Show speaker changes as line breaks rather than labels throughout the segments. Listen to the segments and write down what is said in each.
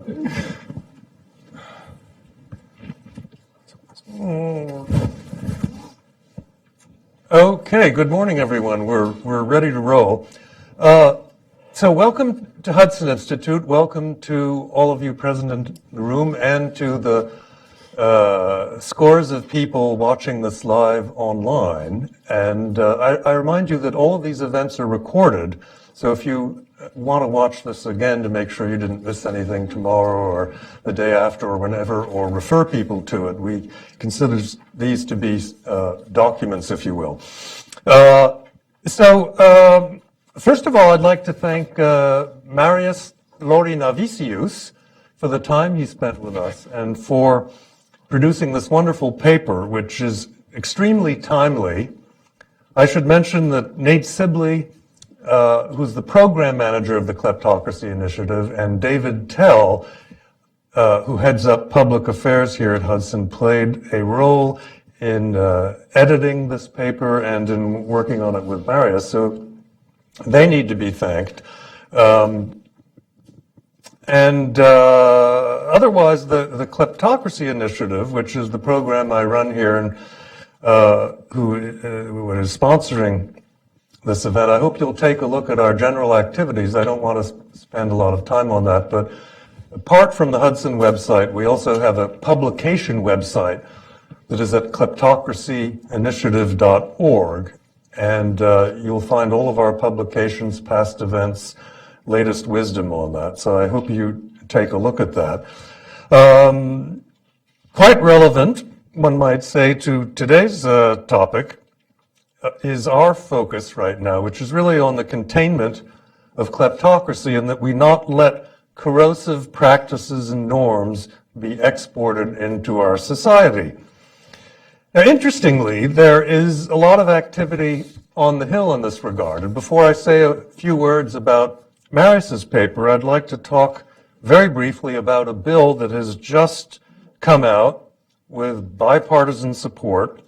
Okay, good morning, everyone. We're ready to roll. So welcome to Hudson Institute. Welcome to all of you present in the room and to the scores of people watching this live online. And I remind you that all of these events are recorded. So if you want to watch this again to make sure you didn't miss anything tomorrow or the day after or whenever, or refer people to it, we consider these to be documents, if you will. First of all, I'd like to thank Marius Laurinavicius for the time he spent with us and for producing this wonderful paper, which is extremely timely. I should mention that Nate Sibley, who's the program manager of the Kleptocracy Initiative, and David Tell, who heads up public affairs here at Hudson, played a role in editing this paper and in working on it with Marius. So they need to be thanked. Otherwise, the Kleptocracy Initiative, which is the program I run here and who is sponsoring this event, I hope you'll take a look at our general activities. I don't want to spend a lot of time on that, but apart from the Hudson website, we also have a publication website that is at kleptocracyinitiative.org. And you'll find all of our publications, past events, latest wisdom on that. So I hope you take a look at that. Quite relevant, one might say, to today's topic is our focus right now, which is really on the containment of kleptocracy, and that we not let corrosive practices and norms be exported into our society. Now, interestingly, there is a lot of activity on the Hill in this regard. And before I say a few words about Marius's paper, I'd like to talk very briefly about a bill that has just come out with bipartisan support,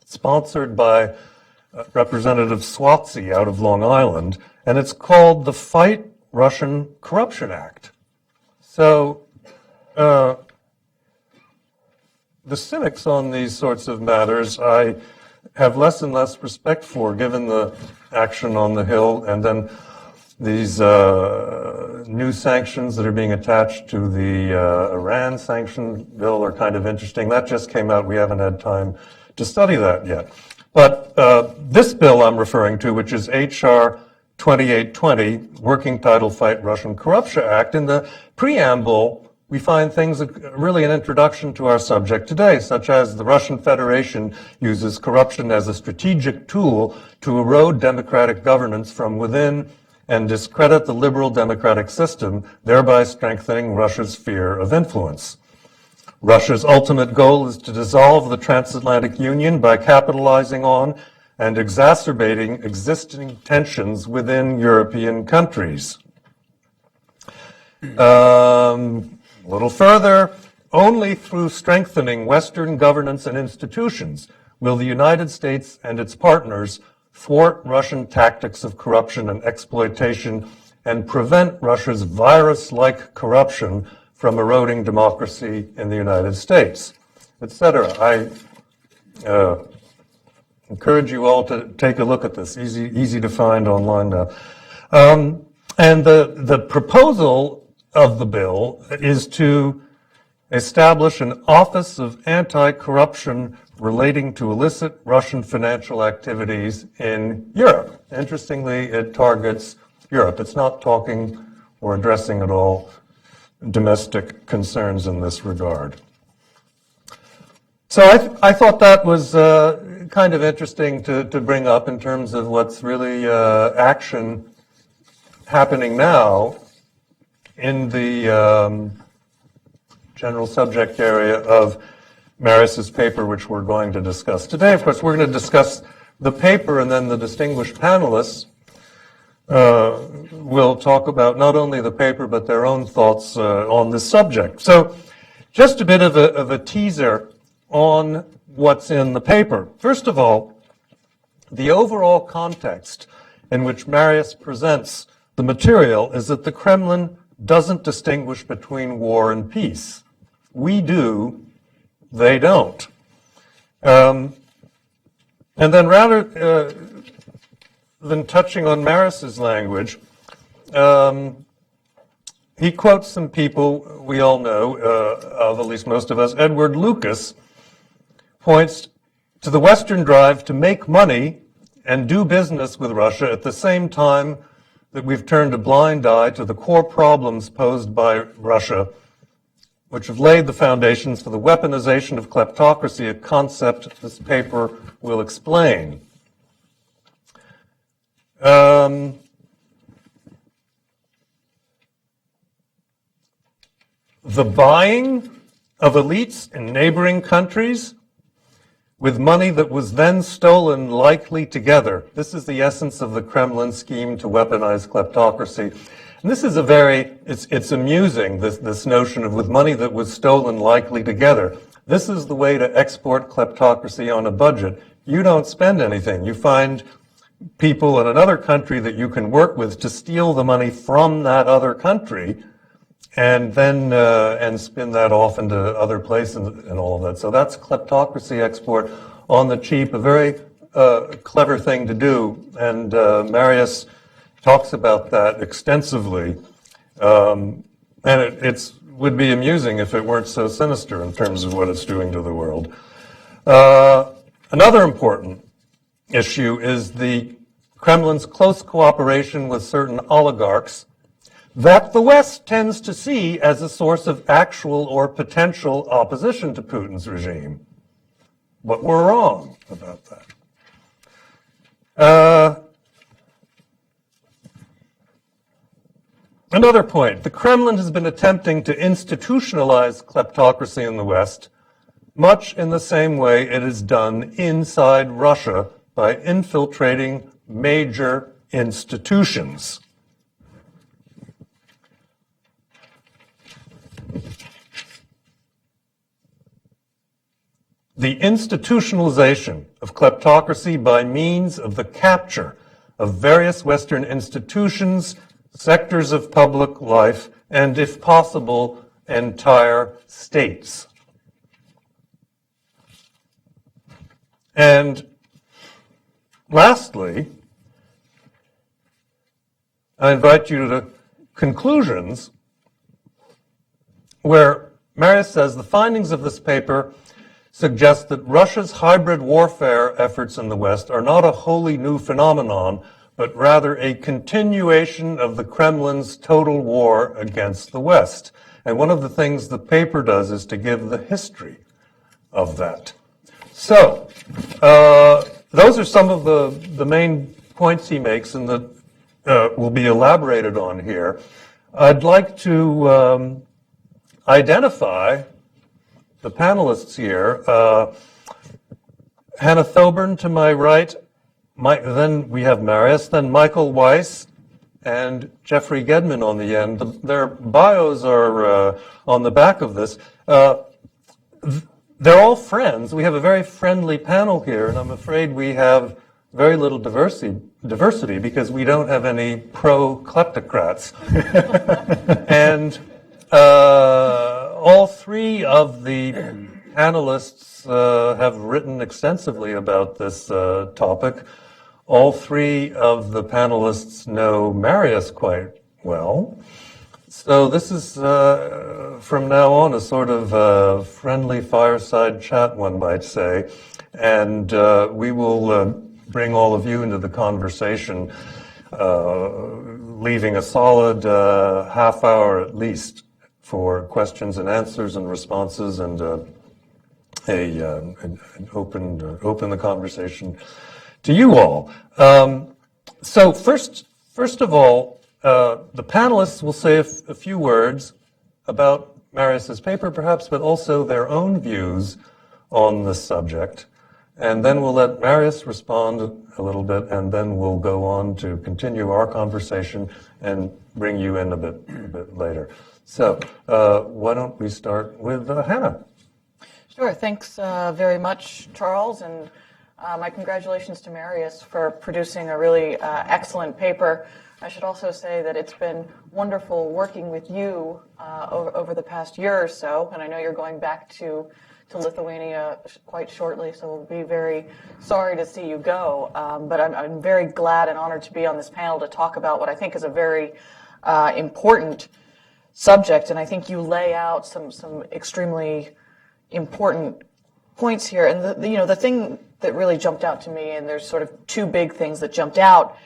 sponsored by Representative Swatsy out of Long Island, and it's called the Fight Russian Corruption Act. So, the cynics on these sorts of matters I have less and less respect for, given the action on the Hill, and then these new sanctions that are being attached to the Iran sanction bill are kind of interesting. That just came out. We haven't had time to study that yet. But this bill I'm referring to, which is H.R. 2820, working title Fight Russian Corruption Act, in the preamble we find things that are really an introduction to our subject today, such as the Russian Federation uses corruption as a strategic tool to erode democratic governance from within and discredit the liberal democratic system, thereby strengthening Russia's sphere of influence. Russia's ultimate goal is to dissolve the transatlantic union by capitalizing on and exacerbating existing tensions within European countries. A little further, only through strengthening Western governance and institutions will the United States and its partners thwart Russian tactics of corruption and exploitation and prevent Russia's virus-like corruption from eroding democracy in the United States, etc. I encourage you all to take a look at this. Easy to find online now. And the proposal of the bill is to establish an Office of Anti-Corruption relating to illicit Russian financial activities in Europe. Interestingly, it targets Europe. It's not talking or addressing at all domestic concerns in this regard. So I thought that was kind of interesting to bring up in terms of what's really action happening now in the general subject area of Marius's paper, which we're going to discuss today. Of course, we're going to discuss the paper, and then the distinguished panelists will talk about not only the paper, but their own thoughts on this subject. So just a bit of a teaser on what's in the paper. First of all, the overall context in which Marius presents the material is that the Kremlin doesn't distinguish between war and peace. We do, they don't. And then rather than touching on Marius's language, he quotes some people we all know, of at least most of us. Edward Lucas points to the Western drive to make money and do business with Russia at the same time that we've turned a blind eye to the core problems posed by Russia, which have laid the foundations for the weaponization of kleptocracy, a concept this paper will explain. The buying of elites in neighboring countries with money that was then stolen likely together. This is the essence of the Kremlin scheme to weaponize kleptocracy. And this is it's amusing, this notion of with money that was stolen likely together. This is the way to export kleptocracy on a budget. You don't spend anything. You find people in another country that you can work with to steal the money from that other country and then and spin that off into other places and all of that. So that's kleptocracy export on the cheap, a very clever thing to do. And Marius talks about that extensively. And it would be amusing if it weren't so sinister in terms of what it's doing to the world. Another important issue is the Kremlin's close cooperation with certain oligarchs that the West tends to see as a source of actual or potential opposition to Putin's regime. But we're wrong about that. Another point, the Kremlin has been attempting to institutionalize kleptocracy in the West, much in the same way it is done inside Russia by infiltrating major institutions. The institutionalization of kleptocracy by means of the capture of various Western institutions, sectors of public life, and, if possible, entire states. And lastly, I invite you to conclusions where Marius says the findings of this paper suggest that Russia's hybrid warfare efforts in the West are not a wholly new phenomenon, but rather a continuation of the Kremlin's total war against the West. And one of the things the paper does is to give the history of that. So, those are some of the main points he makes and that will be elaborated on here. I'd like to identify the panelists here. Hannah Thoburn to my right, then we have Marius, then Michael Weiss, and Jeffrey Gedmin on the end. Their bios are on the back of this. They're all friends. We have a very friendly panel here, and I'm afraid we have very little diversity because we don't have any pro-kleptocrats. And all three of the panelists have written extensively about this topic. All three of the panelists know Marius quite well. So this is, from now on, a sort of friendly fireside chat, one might say. And we will bring all of you into the conversation, leaving a solid half hour at least for questions and answers and responses, and open the conversation to you all. So first of all, the panelists will say a few words about Marius's paper, perhaps, but also their own views on this subject. And then we'll let Marius respond a little bit, and then we'll go on to continue our conversation and bring you in a bit later. So why don't we start with Hannah?
Sure. Thanks very much, Charles, and my congratulations to Marius for producing a really excellent paper. I should also say that it's been wonderful working with you over the past year or so, and I know you're going back to Lithuania quite shortly, so we'll be very sorry to see you go. But I'm very glad and honored to be on this panel to talk about what I think is a very important subject, and I think you lay out some extremely important points here. And the thing that really jumped out to me, and there's sort of two big things that jumped out,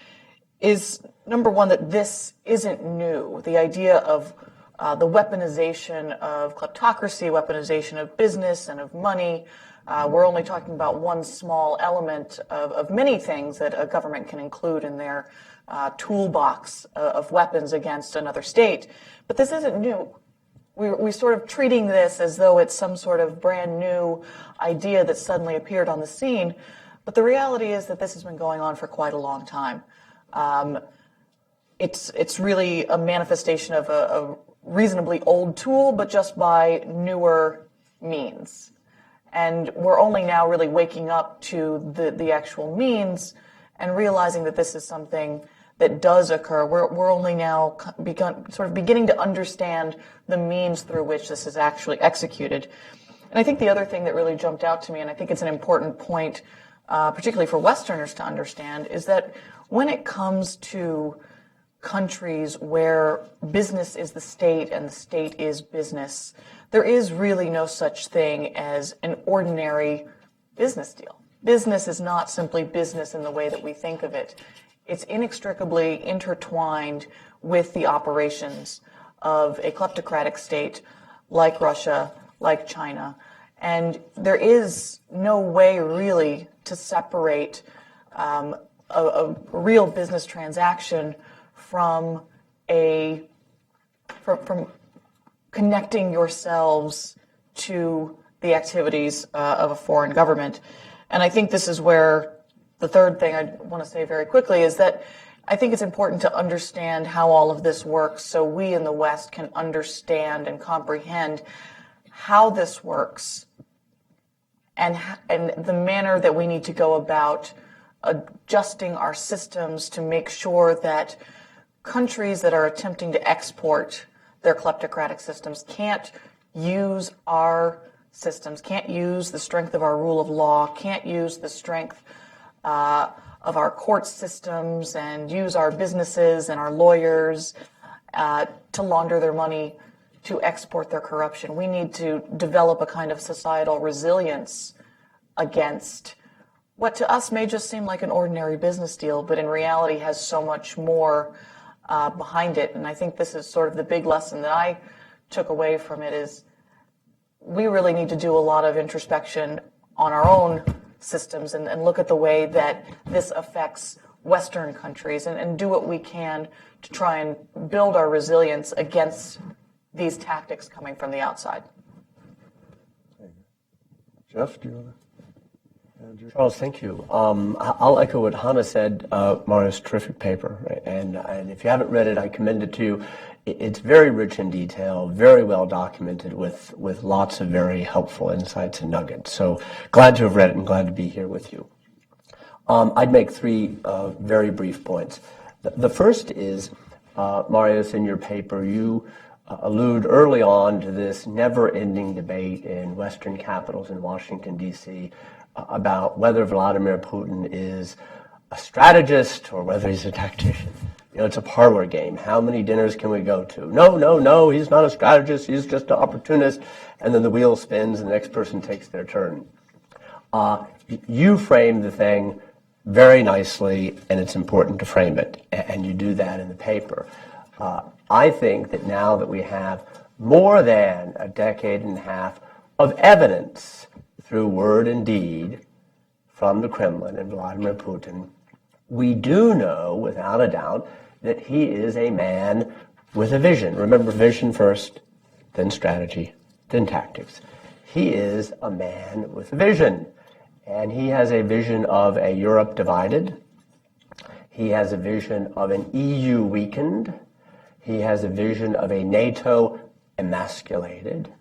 is number one, that this isn't new. The idea of the weaponization of kleptocracy, weaponization of business and of money. We're only talking about one small element of many things that a government can include in their toolbox of weapons against another state. But this isn't new. We're sort of treating this as though it's some sort of brand new idea that suddenly appeared on the scene. But the reality is that this has been going on for quite a long time. It's really a manifestation of a reasonably old tool, but just by newer means. And we're only now really waking up to the actual means and realizing that this is something that does occur. We're only now beginning to understand the means through which this is actually executed. And I think the other thing that really jumped out to me, and I think it's an important point, particularly for Westerners to understand, is that when it comes to countries where business is the state and the state is business, there is really no such thing as an ordinary business deal. Business is not simply business in the way that we think of it. It's inextricably intertwined with the operations of a kleptocratic state like Russia, like China. And there is no way really to separate a real business transaction from connecting yourselves to the activities of a foreign government. And I think this is where the third thing I want to say very quickly is that I think it's important to understand how all of this works so we in the West can understand and comprehend how this works and the manner that we need to go about adjusting our systems to make sure that countries that are attempting to export their kleptocratic systems can't use our systems, can't use the strength of our rule of law, can't use the strength of our court systems and use our businesses and our lawyers to launder their money, to export their corruption. We need to develop a kind of societal resilience against what to us may just seem like an ordinary business deal, but in reality has so much more behind it. And I think this is sort of the big lesson that I took away from it is we really need to do a lot of introspection on our own systems and look at the way that this affects Western countries and do what we can to try and build our resilience against these tactics coming from the outside.
Jeff, do you want to?
Charles, thank you. I'll echo what Hannah said. Marius, terrific paper, right? And if you haven't read it, I commend it to you. It's very rich in detail, very well documented with lots of very helpful insights and nuggets. So glad to have read it and glad to be here with you. I'd make three very brief points. The first is, Marius, in your paper, you allude early on to this never-ending debate in Western capitals in Washington, D.C., about whether Vladimir Putin is a strategist or whether he's a tactician. You know, it's a parlor game. How many dinners can we go to? No, he's not a strategist. He's just an opportunist. And then the wheel spins and the next person takes their turn. You frame the thing very nicely, and it's important to frame it. And you do that in the paper. I think that now that we have more than a decade and a half of evidence through word and deed from the Kremlin and Vladimir Putin, we do know without a doubt that he is a man with a vision. Remember, vision first, then strategy, then tactics. He is a man with a vision, and he has a vision of a Europe divided. He has a vision of an EU weakened. He has a vision of a NATO emasculated.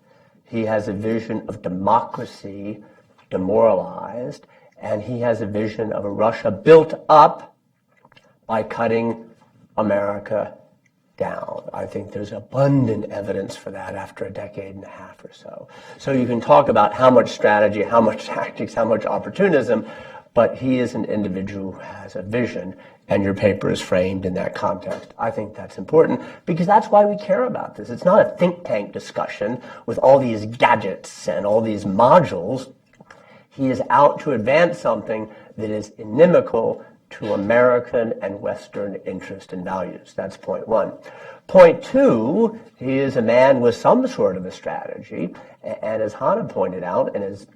He has a vision of democracy demoralized, and he has a vision of a Russia built up by cutting America down. I think there's abundant evidence for that after a decade and a half or so. So you can talk about how much strategy, how much tactics, how much opportunism, but he is an individual who has a vision, and your paper is framed in that context. I think that's important because that's why we care about this. It's not a think tank discussion with all these gadgets and all these modules. He is out to advance something that is inimical to American and Western interest and values. That's point one. Point two, he is a man with some sort of a strategy, and as Hannah pointed out, and is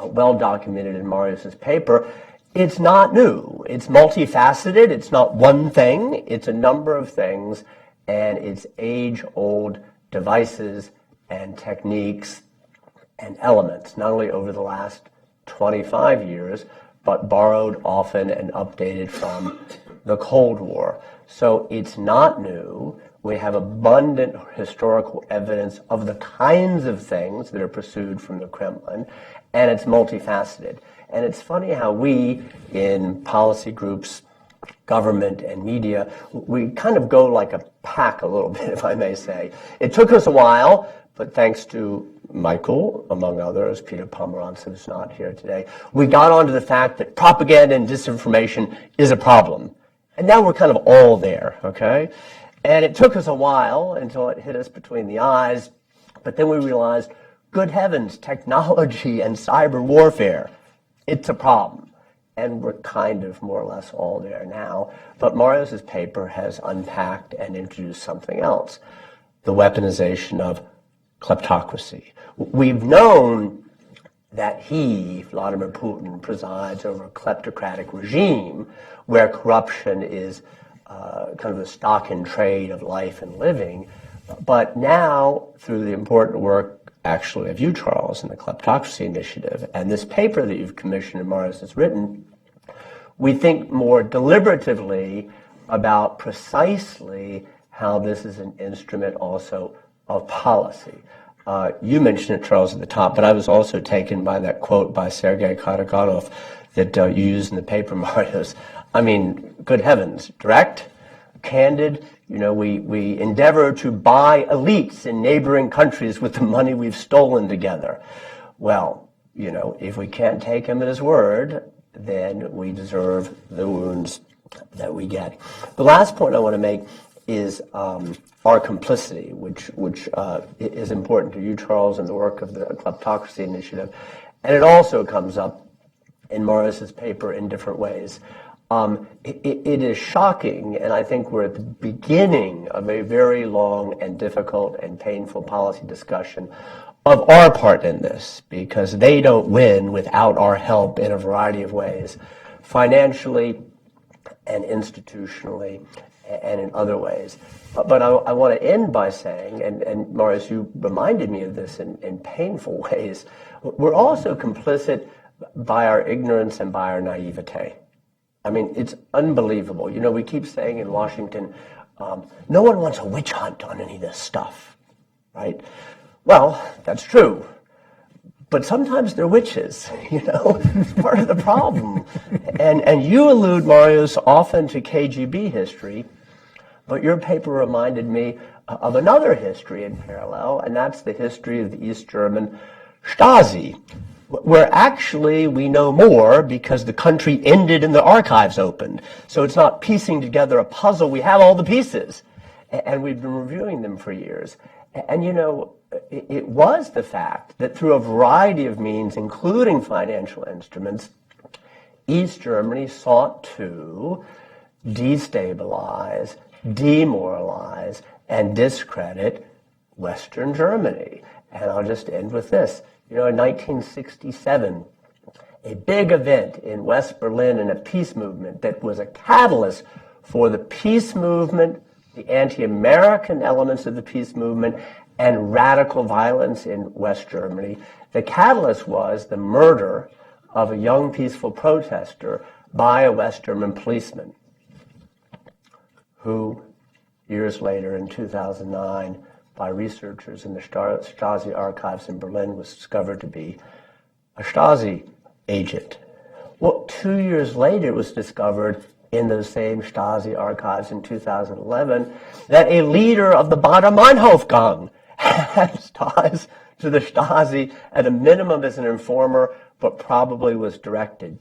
well documented in Marius's paper, it's not new. It's multifaceted. It's not one thing. It's a number of things, and it's age-old devices and techniques and elements, not only over the last 25 years, but borrowed often and updated from the Cold War. So it's not new. We have abundant historical evidence of the kinds of things that are pursued from the Kremlin, and it's multifaceted. And it's funny how we, in policy groups, government, and media, we kind of go like a pack a little bit, if I may say. It took us a while, but thanks to Michael, among others, Peter Pomerantz, who's not here today, we got onto the fact that propaganda and disinformation is a problem. And now we're kind of all there, okay? And it took us a while until it hit us between the eyes, but then we realized, good heavens, technology and cyber warfare, it's a problem. And we're kind of more or less all there now. But Marius's paper has unpacked and introduced something else, the weaponization of kleptocracy. We've known that he, Vladimir Putin, presides over a kleptocratic regime where corruption is kind of the stock and trade of life and living. But now, through the important work, actually, of you, Charles, and the Kleptocracy Initiative, and this paper that you've commissioned and Marius has written, we think more deliberatively about precisely how this is an instrument also of policy. You mentioned it, Charles, at the top, but I was also taken by that quote by Sergei Karaganov that you used in the paper, Marius. I mean, good heavens, direct, candid, we endeavor to buy elites in neighboring countries with the money we've stolen together. Well, if we can't take him at his word, then we deserve the wounds that we get. The last point I want to make is our complicity, which is important to you, Charles, and the work of the Kleptocracy Initiative. And it also comes up in Marius's paper in different ways. It is shocking, and I think we're at the beginning of a very long and difficult and painful policy discussion of our part in this, because they don't win without our help in a variety of ways, financially and institutionally and in other ways. But I want to end by saying, and Marius, you reminded me of this in painful ways, we're also complicit by our ignorance and by our naivete. I mean, it's unbelievable. We keep saying in Washington, no one wants a witch hunt on any of this stuff, right? Well, that's true. But sometimes they're witches, it's part of the problem. And you allude, Marius, often to KGB history, but your paper reminded me of another history in parallel, and that's the history of the East German Stasi, where actually we know more because the country ended and the archives opened. So it's not piecing together a puzzle. We have all the pieces, and we've been reviewing them for years. And it was the fact that through a variety of means, including financial instruments, East Germany sought to destabilize, demoralize, and discredit Western Germany. And I'll just end with this. In 1967, a big event in West Berlin and a peace movement that was a catalyst for the peace movement, the anti-American elements of the peace movement, and radical violence in West Germany. The catalyst was the murder of a young peaceful protester by a West German policeman who, years later in 2009, by researchers in the Stasi archives in Berlin, was discovered to be a Stasi agent. Well, 2 years later, it was discovered in those same Stasi archives in 2011 that a leader of the Baader-Meinhof gang has ties to the Stasi at a minimum as an informer, but probably was directed.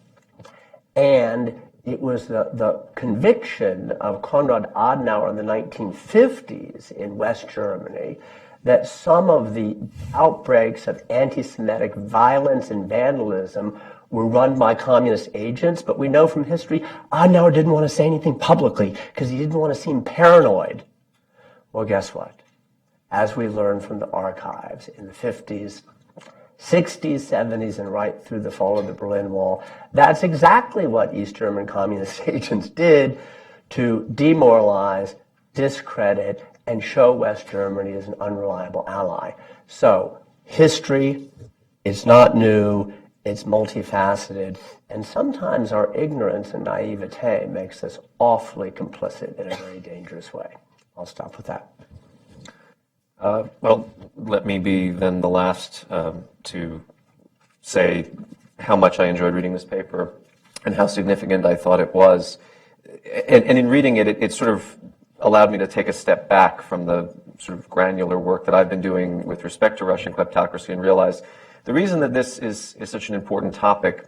And it was the conviction of Konrad Adenauer in the 1950s in West Germany that some of the outbreaks of anti-Semitic violence and vandalism were run by communist agents, but we know from history Adenauer didn't want to say anything publicly because he didn't want to seem paranoid. Well, guess what? As we learned from the archives in the 50s, 60s, 70s, and right through the fall of the Berlin Wall, that's exactly what East German communist agents did to demoralize, discredit, and show West Germany as an unreliable ally. So, history is not new, it's multifaceted, and sometimes our ignorance and naivete makes us awfully complicit in a very dangerous way. I'll stop with that.
Well, let me be then the last to say how much I enjoyed reading this paper and how significant I thought it was. And in reading it, it sort of allowed me to take a step back from the sort of granular work that I've been doing with respect to Russian kleptocracy and realize the reason that this is such an important topic,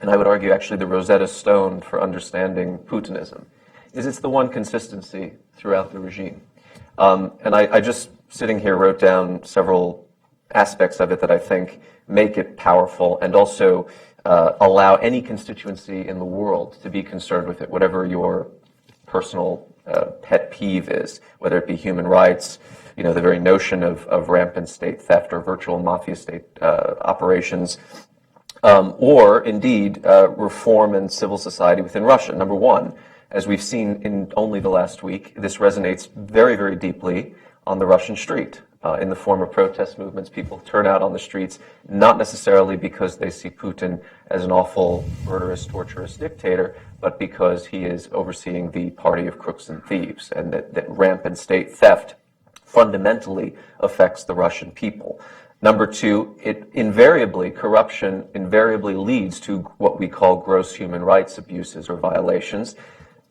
and I would argue actually the Rosetta Stone for understanding Putinism, is it's the one consistency throughout the regime. And I just, sitting here, wrote down several aspects of it that I think make it powerful and also allow any constituency in the world to be concerned with it, whatever your personal pet peeve is, whether it be human rights, the very notion of rampant state theft or virtual mafia state operations, or indeed reform and civil society within Russia. Number one, as we've seen in only the last week, this resonates very, very deeply on the Russian street in the form of protest movements. People turn out on the streets, not necessarily because they see Putin as an awful, murderous, torturous dictator, but because he is overseeing the party of crooks and thieves, and that rampant state theft fundamentally affects the Russian people. Number two, corruption invariably leads to what we call gross human rights abuses or violations,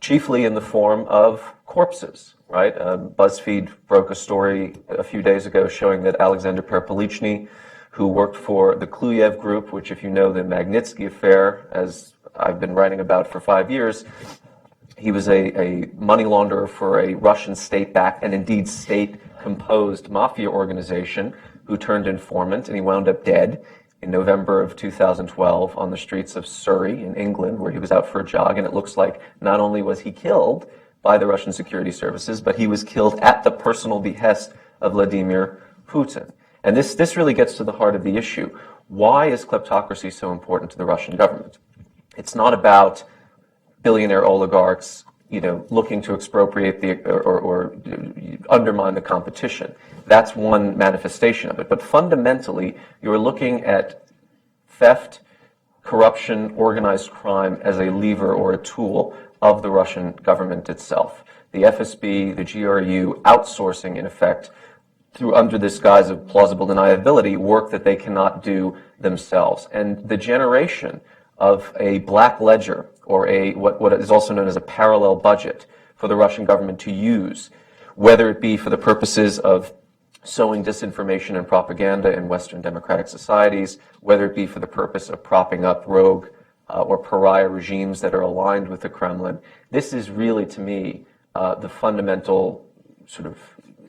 chiefly in the form of corpses, right? BuzzFeed broke a story a few days ago showing that Alexander Perpolichny, who worked for the Kluyev Group, which, if you know the Magnitsky affair, as I've been writing about for 5 years, he was a money launderer for a Russian state-backed and indeed state-composed mafia organization who turned informant, and he wound up dead in November of 2012 on the streets of Surrey in England, where he was out for a jog, and it looks like not only was he killed by the Russian security services, but he was killed at the personal behest of Vladimir Putin. And this really gets to the heart of the issue. Why is kleptocracy so important to the Russian government? It's not about billionaire oligarchs, looking to expropriate or undermine the competition. That's one manifestation of it. But fundamentally, you're looking at theft, corruption, organized crime as a lever or a tool of the Russian government itself. The FSB, the GRU, outsourcing, in effect, under this guise of plausible deniability, work that they cannot do themselves. And the generation of a black ledger, or what is also known as a parallel budget for the Russian government to use, whether it be for the purposes of sowing disinformation and propaganda in Western democratic societies, whether it be for the purpose of propping up rogue or pariah regimes that are aligned with the Kremlin. This is really, to me, the fundamental sort of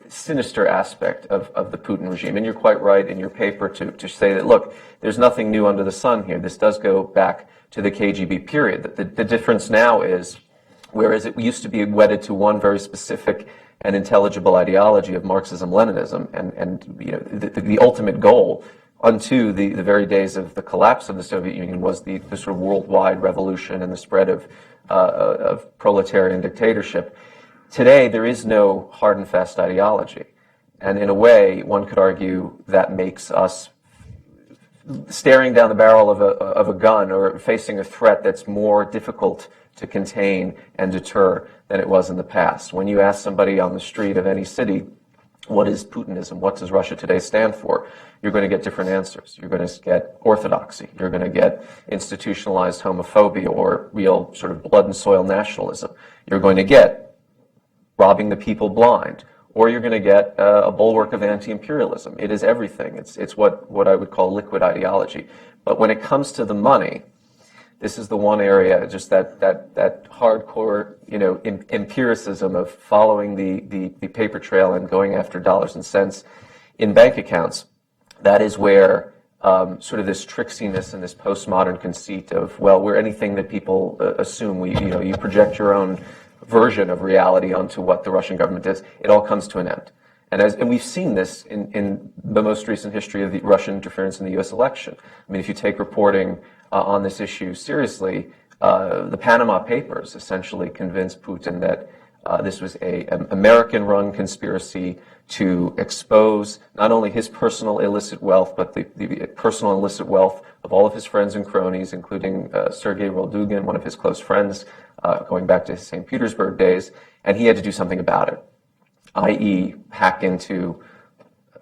sinister aspect of the Putin regime. And you're quite right in your paper to say that, look, there's nothing new under the sun here. This does go back to the KGB period. The difference now is, whereas it used to be wedded to one very specific and intelligible ideology of Marxism-Leninism, and the ultimate goal unto the very days of the collapse of the Soviet Union was the sort of worldwide revolution and the spread of proletarian dictatorship. Today, there is no hard and fast ideology. And in a way, one could argue that makes us staring down the barrel of a gun or facing a threat that's more difficult to contain and deter than it was in the past. When you ask somebody on the street of any city, what is Putinism? What does Russia today stand for? You're going to get different answers. You're going to get orthodoxy. You're going to get institutionalized homophobia or real sort of blood and soil nationalism. You're going to get robbing the people blind. Or you're going to get a bulwark of anti-imperialism. It is everything. It's what I would call liquid ideology. But when it comes to the money, this is the one area, just that hardcore, empiricism of following the paper trail and going after dollars and cents in bank accounts. That is where sort of this tricksiness and this postmodern conceit of, well, we're anything that people assume. You project your own version of reality onto what the Russian government is. It all comes to an end. And we've seen this in the most recent history of the Russian interference in the U.S. election. I mean, if you take reporting on this issue seriously, the Panama Papers essentially convinced Putin that this was an American-run conspiracy to expose not only his personal illicit wealth, but the personal illicit wealth of all of his friends and cronies, including Sergei Roldugin, one of his close friends, going back to his St. Petersburg days, and he had to do something about it, i.e. hack into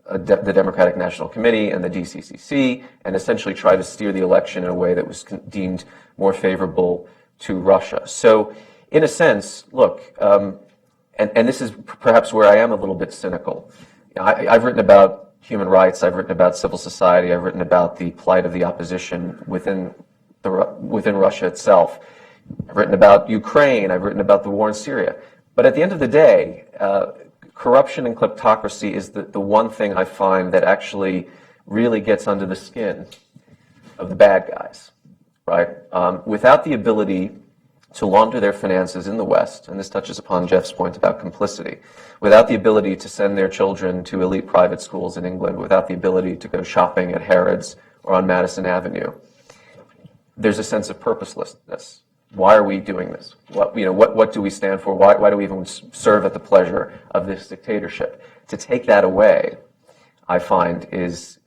the Democratic National Committee and the DCCC and essentially try to steer the election in a way that was deemed more favorable to Russia. So in a sense, look, and this is perhaps where I am a little bit cynical. I've written about human rights, I've written about civil society, I've written about the plight of the opposition within Russia itself. I've written about Ukraine, I've written about the war in Syria. But at the end of the day, corruption and kleptocracy is the one thing I find that actually really gets under the skin of the bad guys, right? Without the ability to launder their finances in the West, and this touches upon Jeff's point about complicity, without the ability to send their children to elite private schools in England, without the ability to go shopping at Harrods or on Madison Avenue, there's a sense of purposelessness. Why are we doing this? What do we stand for? Why do we even serve at the pleasure of this dictatorship? To take that away, I find is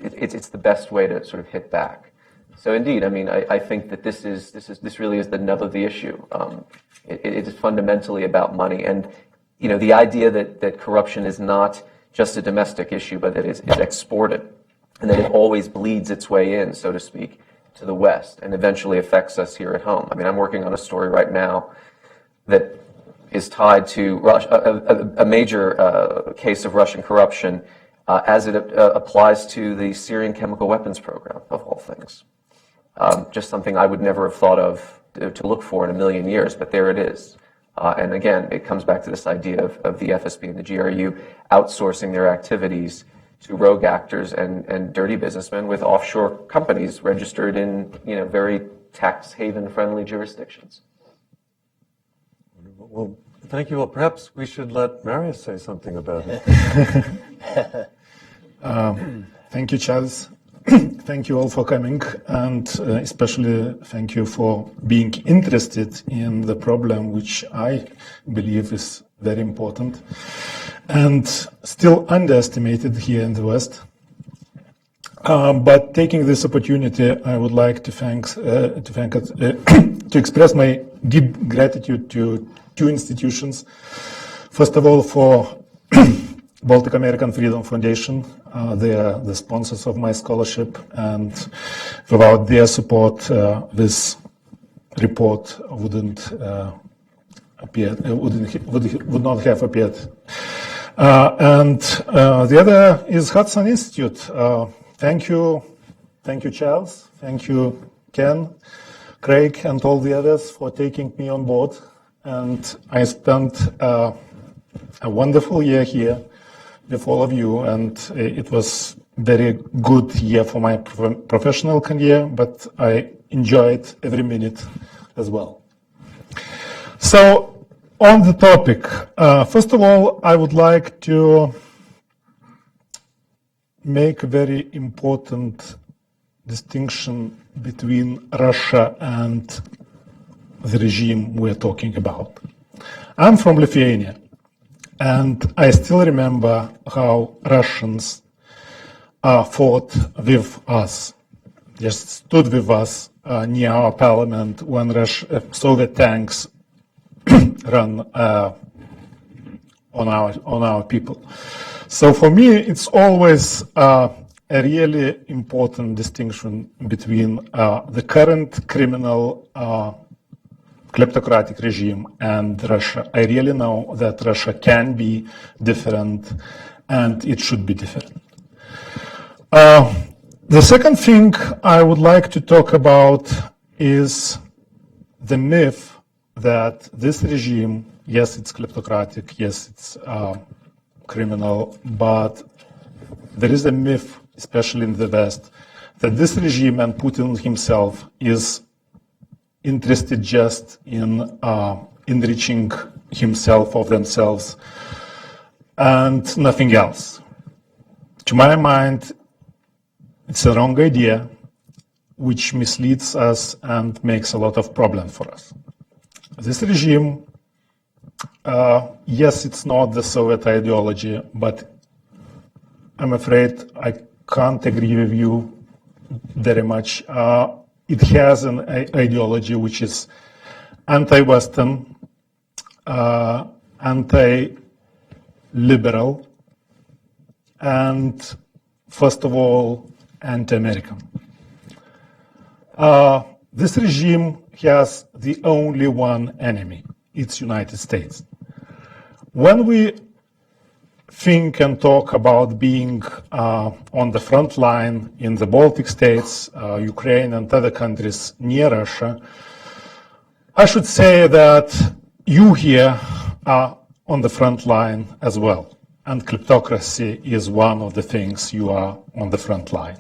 it's the best way to sort of hit back. So indeed, I mean, I think that this really is the nub of the issue. It is fundamentally about money, and the idea that corruption is not just a domestic issue, but that it's exported, and that it always bleeds its way in, so to speak, to the West and eventually affects us here at home. I mean, I'm working on a story right now that is tied to a major case of Russian corruption as it applies to the Syrian chemical weapons program, of all things. Just something I would never have thought of to look for in a million years, but there it is. And again, it comes back to this idea of the FSB and the GRU outsourcing their activities to rogue actors and dirty businessmen with offshore companies registered in very tax haven friendly jurisdictions.
Well, thank you. Well, perhaps we should let Marius say something about it.
Thank you, Charles. Thank you all for coming, and especially thank you for being interested in the problem, which I believe is very important and still underestimated here in the West. But taking this opportunity, I would like to express my deep gratitude to two institutions. First of all, for Baltic American Freedom Foundation. They are the sponsors of my scholarship, and without their support, this report would not have appeared. And the other is Hudson Institute. Thank you, Charles. Thank you, Ken, Craig, and all the others for taking me on board. And I spent a wonderful year here with all of you, and it was very good year for my professional career, but I enjoyed every minute as well. So on the topic, first of all, I would like to make a very important distinction between Russia and the regime we're talking about. I'm from Lithuania, and I still remember how Russians fought with us, just stood with us near our parliament when Soviet tanks ran on our people. So for me, it's always a really important distinction between the current criminal kleptocratic regime and Russia. I really know that Russia can be different, and it should be different. The second thing I would like to talk about is the myth that this regime, yes, it's kleptocratic, yes, it's criminal, but there is a myth, especially in the West, that this regime and Putin himself is interested just in enriching himself or themselves and nothing else. To my mind, it's a wrong idea, which misleads us and makes a lot of problems for us. This regime, yes, it's not the Soviet ideology, but I'm afraid I can't agree with you very much. It has an ideology which is anti-Western, anti-liberal, and first of all, anti-American. This regime has the only one enemy, it's United States. When we think and talk about being on the front line in the Baltic states, Ukraine and other countries near Russia, I should say that you here are on the front line as well. And kleptocracy is one of the things you are on the front line.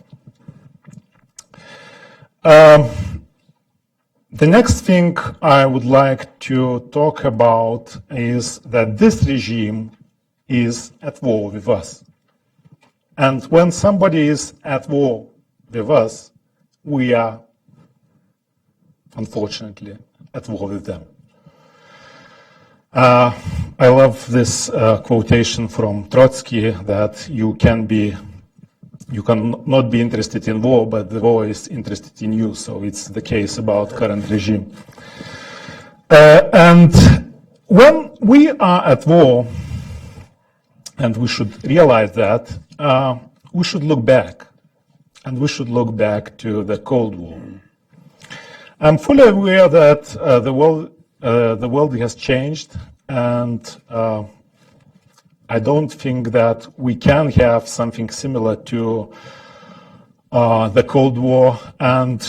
The next thing I would like to talk about is that this regime is at war with us. And when somebody is at war with us, we are, unfortunately, at war with them. I love this quotation from Trotsky that you can not be interested in war, but the war is interested in you. So it's the case about current regime. And when we are at war, and we should realize that, we should look back. And we should look back to the Cold War. I'm fully aware that the world has changed, and I don't think that we can have something similar to the Cold War, and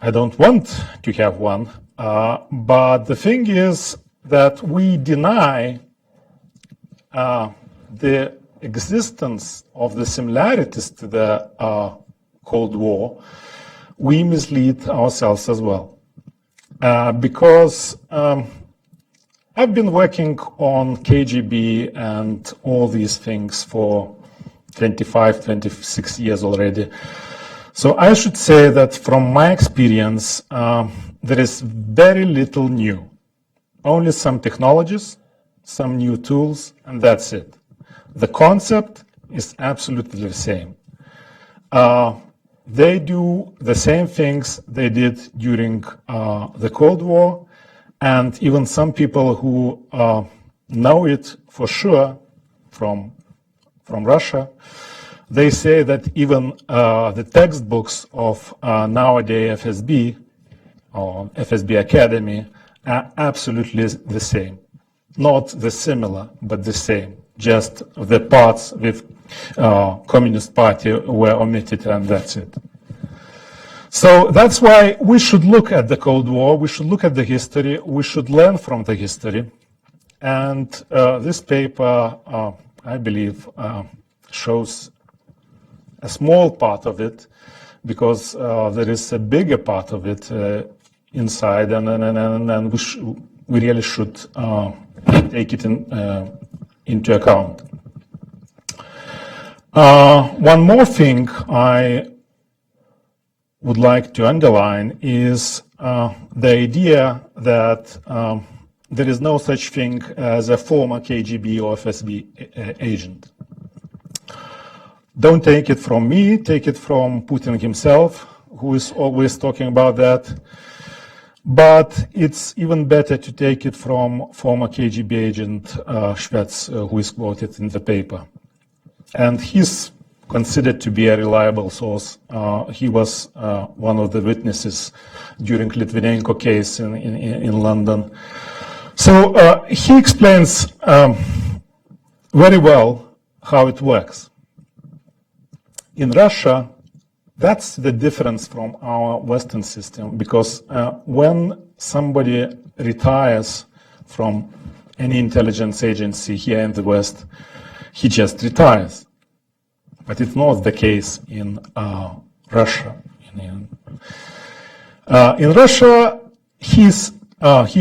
I don't want to have one. But the thing is that we deny the existence of the similarities to the Cold War. We mislead ourselves as well. Because I've been working on KGB and all these things for 25, 26 years already. So I should say that from my experience, there is very little new. Only some technologies, some new tools, and that's it. The concept is absolutely the same. They do the same things they did during the Cold War, and even some people who know it for sure from Russia, they say that even the textbooks of nowadays FSB or FSB Academy are absolutely the same. Not the similar, but the same. Just the parts with Communist Party were omitted, and that's it. So that's why we should look at the Cold War, we should look at the history, we should learn from the history. And this paper, I believe, shows a small part of it, because there is a bigger part of it inside, and we really should take it into account. One more thing I would like to underline is the idea that there is no such thing as a former KGB or FSB agent. Don't take it from me, take it from Putin himself, who is always talking about that. But it's even better to take it from former KGB agent Shvets, who is quoted in the paper. And he's considered to be a reliable source. He was one of the witnesses during Litvinenko case in London. So he explains very well how it works. In Russia, that's the difference from our Western system, because when somebody retires from any intelligence agency here in the West, he just retires. But it's not the case in Russia. In Russia, he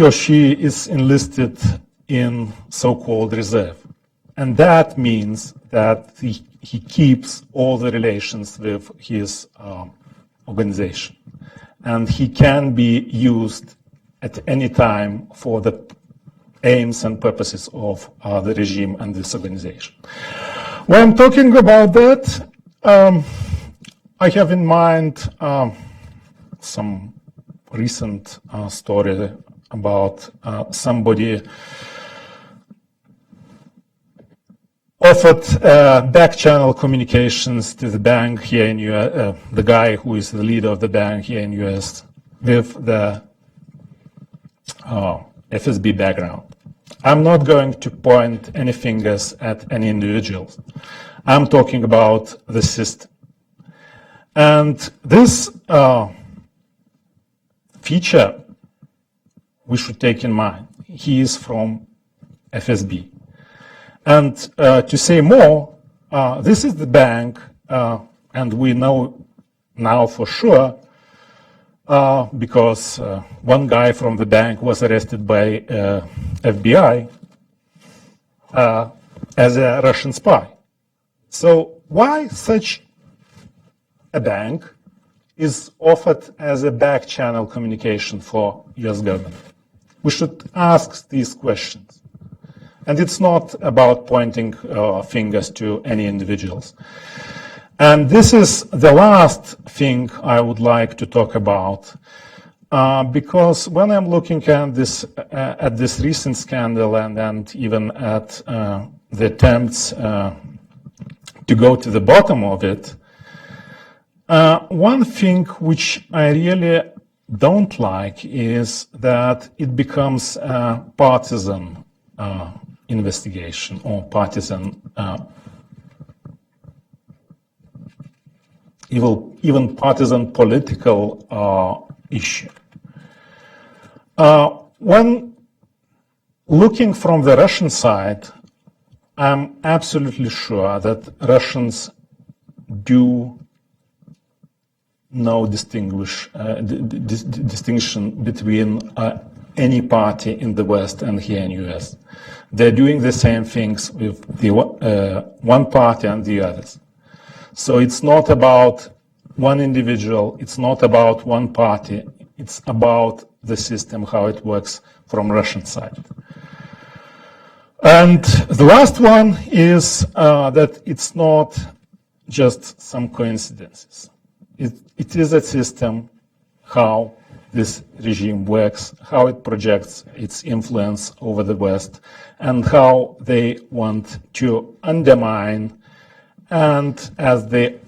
or she is enlisted in so-called reserve. And that means that he keeps all the relations with his organization. And he can be used at any time for the aims and purposes of the regime and this organization. When I'm talking about that, I have in mind some recent story about somebody offered back-channel communications to the bank here in US, the guy who is the leader of the bank here in US, with the FSB background. I'm not going to point any fingers at any individuals. I'm talking about the system. And this feature we should take in mind. He is from FSB. And to say more, this is the bank, and we know now for sure, because one guy from the bank was arrested by FBI as a Russian spy. So why such a bank is offered as a back-channel communication for US government? We should ask these questions. And it's not about pointing fingers to any individuals. And this is the last thing I would like to talk about, because when I'm looking at this recent scandal and even at the attempts to go to the bottom of it, one thing which I really don't like is that it becomes a partisan investigation or partisan, even partisan political issue. When looking from the Russian side, I'm absolutely sure that Russians do no distinction between any party in the West and here in US. They're doing the same things with the one party and the others. So it's not about one individual, it's not about one party, it's about the system, how it works from Russian side. And the last one is that it's not just some coincidences. It is a system, how this regime works, how it projects its influence over the West, and how they want to undermine and, as they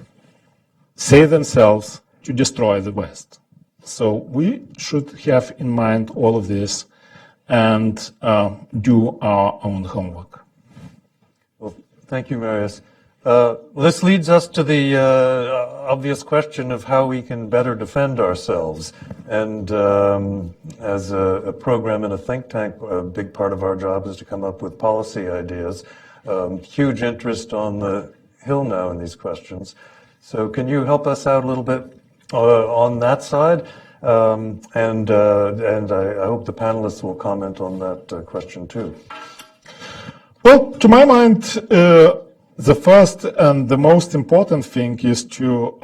say themselves, to destroy the West. So we should have in mind all of this and do our own homework.
Well, thank you, Marius. This leads us to the obvious question of how we can better defend ourselves. And as a program in a think tank, a big part of our job is to come up with policy ideas. Huge interest on the Hill now in these questions. So can you help us out a little bit on that side? And I hope the panelists will comment on that question too.
Well, to my mind, the first and the most important thing is to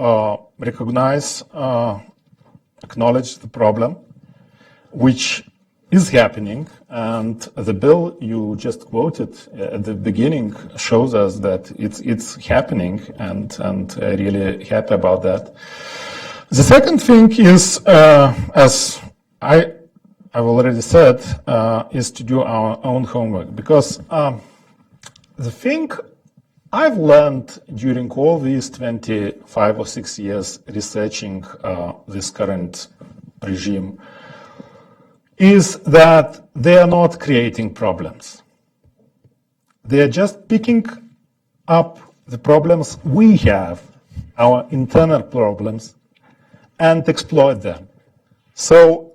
recognize, acknowledge the problem, which is happening. And the bill you just quoted at the beginning shows us that it's happening, and really happy about that. The second thing is, as I I've already said, is to do our own homework. Because the thing I've learned during all these 25 or 6 years researching this current regime is that they are not creating problems. They are just picking up the problems we have, our internal problems, and exploit them. So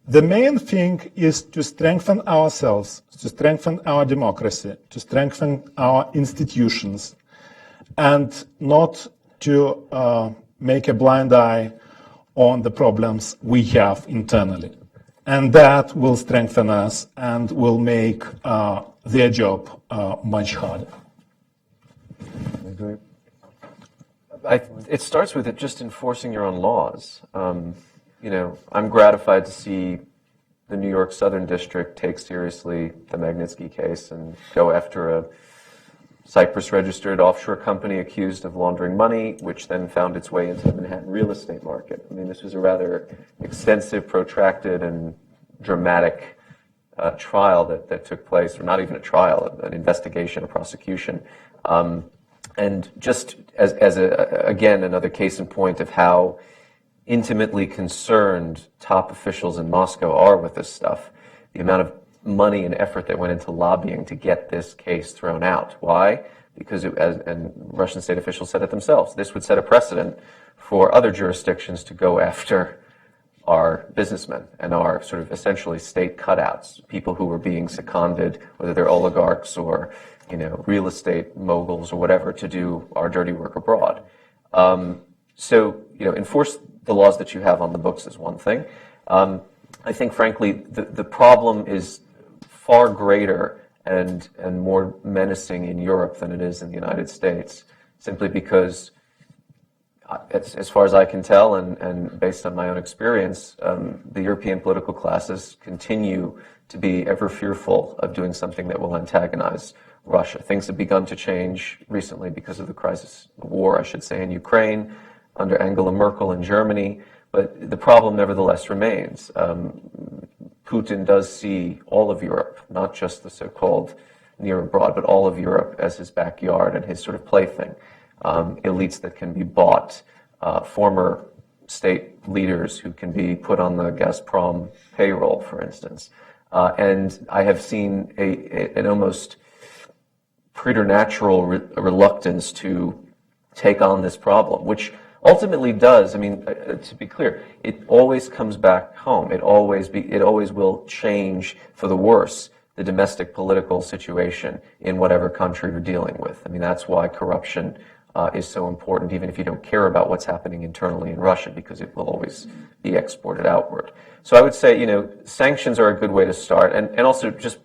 the main thing is to strengthen ourselves, to strengthen our democracy, to strengthen our institutions, and not to make a blind eye on the problems we have internally. And that will strengthen us and will make their job much harder.
It starts with it just enforcing your own laws. I'm gratified to see the New York Southern District take seriously the Magnitsky case and go after a Cyprus-registered offshore company accused of laundering money, which then found its way into the Manhattan real estate market. I mean, this was a rather extensive, protracted, and dramatic trial that took place, or not even a trial, an investigation, a prosecution. And just as again, another case in point of how intimately concerned top officials in Moscow are with this stuff, the amount of money and effort that went into lobbying to get this case thrown out. Why? Because, and Russian state officials said it themselves, this would set a precedent for other jurisdictions to go after our businessmen and our sort of essentially state cutouts, people who were being seconded, whether they're oligarchs or real estate moguls or whatever, to do our dirty work abroad. So enforce the laws that you have on the books is one thing. I think, frankly, the problem is far greater and more menacing in Europe than it is in the United States, simply because, as far as I can tell, and based on my own experience, the European political classes continue to be ever fearful of doing something that will antagonize Russia. Things have begun to change recently because of the crisis, the war, I should say, in Ukraine, under Angela Merkel in Germany, but the problem nevertheless remains. Putin does see all of Europe, not just the so-called near abroad, but all of Europe as his backyard and his sort of plaything. Elites that can be bought, former state leaders who can be put on the Gazprom payroll, for instance. And I have seen an almost preternatural reluctance to take on this problem, which ultimately does, to be clear, it always comes back home. It always will change for the worse the domestic political situation in whatever country you're dealing with. That's why corruption is so important, even if you don't care about what's happening internally in Russia, because it will always be exported outward. So I would say, sanctions are a good way to start. And also, just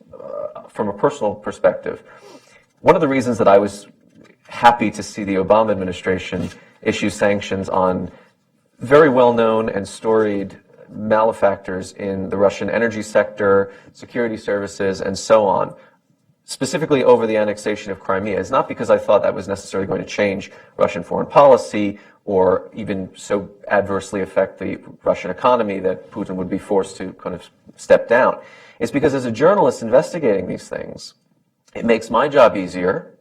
from a personal perspective, one of the reasons that I was happy to see the Obama administration issue sanctions on very well-known and storied malefactors in the Russian energy sector, security services, and so on, specifically over the annexation of Crimea, is not because I thought that was necessarily going to change Russian foreign policy or even so adversely affect the Russian economy that Putin would be forced to kind of step down. It's because as a journalist investigating these things, it makes my job easier.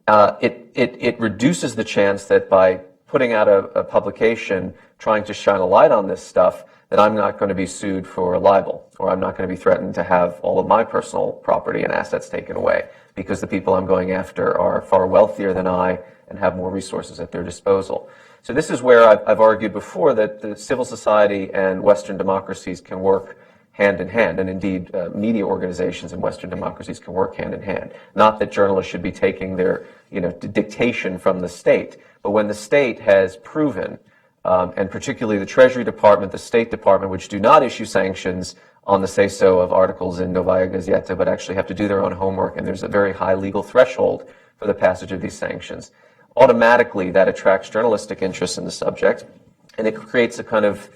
It reduces the chance that by putting out a publication trying to shine a light on this stuff, that I'm not going to be sued for libel, or I'm not going to be threatened to have all of my personal property and assets taken away, because the people I'm going after are far wealthier than I and have more resources at their disposal. So this is where I've argued before that the civil society and Western democracies can work hand in hand, and indeed media organizations in Western democracies can work hand in hand. Not that journalists should be taking their dictation from the state, but when the state has proven, and particularly the Treasury Department, the State Department, which do not issue sanctions on the say-so of articles in Novaya Gazeta, but actually have to do their own homework, and there's a very high legal threshold for the passage of these sanctions, automatically that attracts journalistic interest in the subject, and it creates a kind of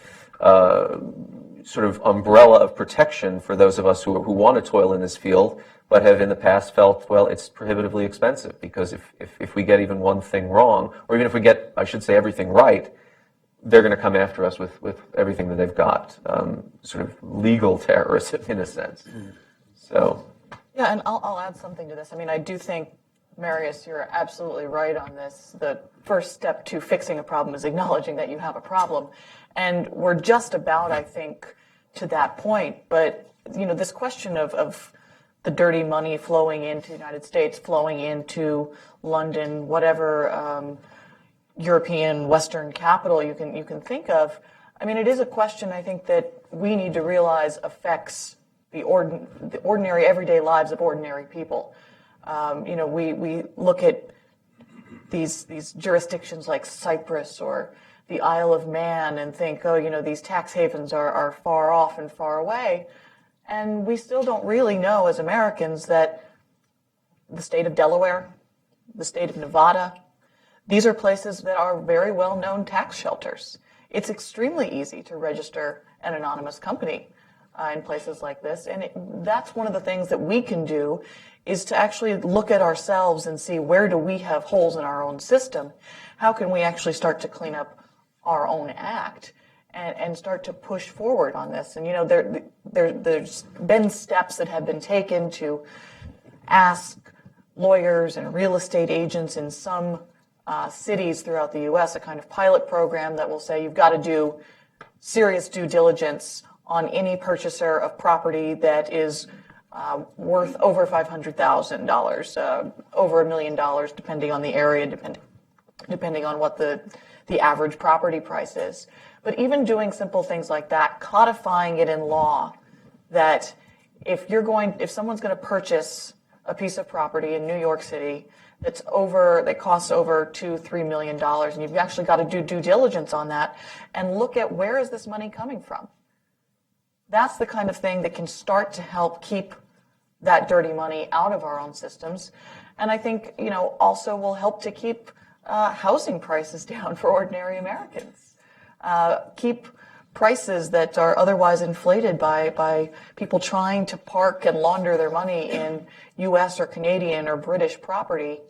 sort of umbrella of protection for those of us who want to toil in this field, but have in the past felt, well, it's prohibitively expensive, because if we get even one thing wrong, or even if we get, I should say, everything right, they're going to come after us with everything that they've got, sort of legal terrorism in a sense. So.
Yeah, and I'll add something to this. I mean, I do think, Marius, you're absolutely right on this. The first step to fixing a problem is acknowledging that you have a problem. And we're just about, I think, to that point. But, this question of the dirty money flowing into the United States, flowing into London, whatever European Western capital you can think of, I mean, it is a question, I think, that we need to realize affects the ordinary, everyday lives of ordinary people. We look at these jurisdictions like Cyprus or the Isle of Man and think, these tax havens are far off and far away. And we still don't really know as Americans that the state of Delaware, the state of Nevada, these are places that are very well-known tax shelters. It's extremely easy to register an anonymous company in places like this. And that's one of the things that we can do is to actually look at ourselves and see where do we have holes in our own system? How can we actually start to clean up our own act and start to push forward on this? And, there's been steps that have been taken to ask lawyers and real estate agents in some cities throughout the U.S., a kind of pilot program that will say you've got to do serious due diligence on any purchaser of property that is worth over $500,000, over $1 million, depending on the area, depending on what the average property price is. But even doing simple things like that, codifying it in law, that if someone's going to purchase a piece of property in New York City that costs over $2-3 million, and you've actually got to do due diligence on that and look at where is this money coming from. That's the kind of thing that can start to help keep that dirty money out of our own systems. And I think, also will help to keep housing prices down for ordinary Americans. Keep prices that are otherwise inflated by people trying to park and launder their money in U.S. or Canadian or British property.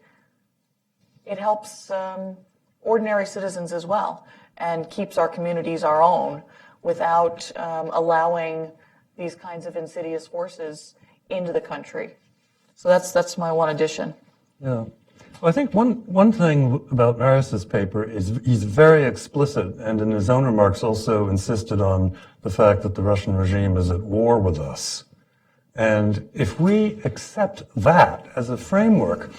It helps ordinary citizens as well and keeps our communities our own without allowing these kinds of insidious forces into the country. So that's my one addition.
Yeah. Well, I think one thing about Marius's paper is he's very explicit, and in his own remarks also insisted on the fact that the Russian regime is at war with us. And if we accept that as a framework,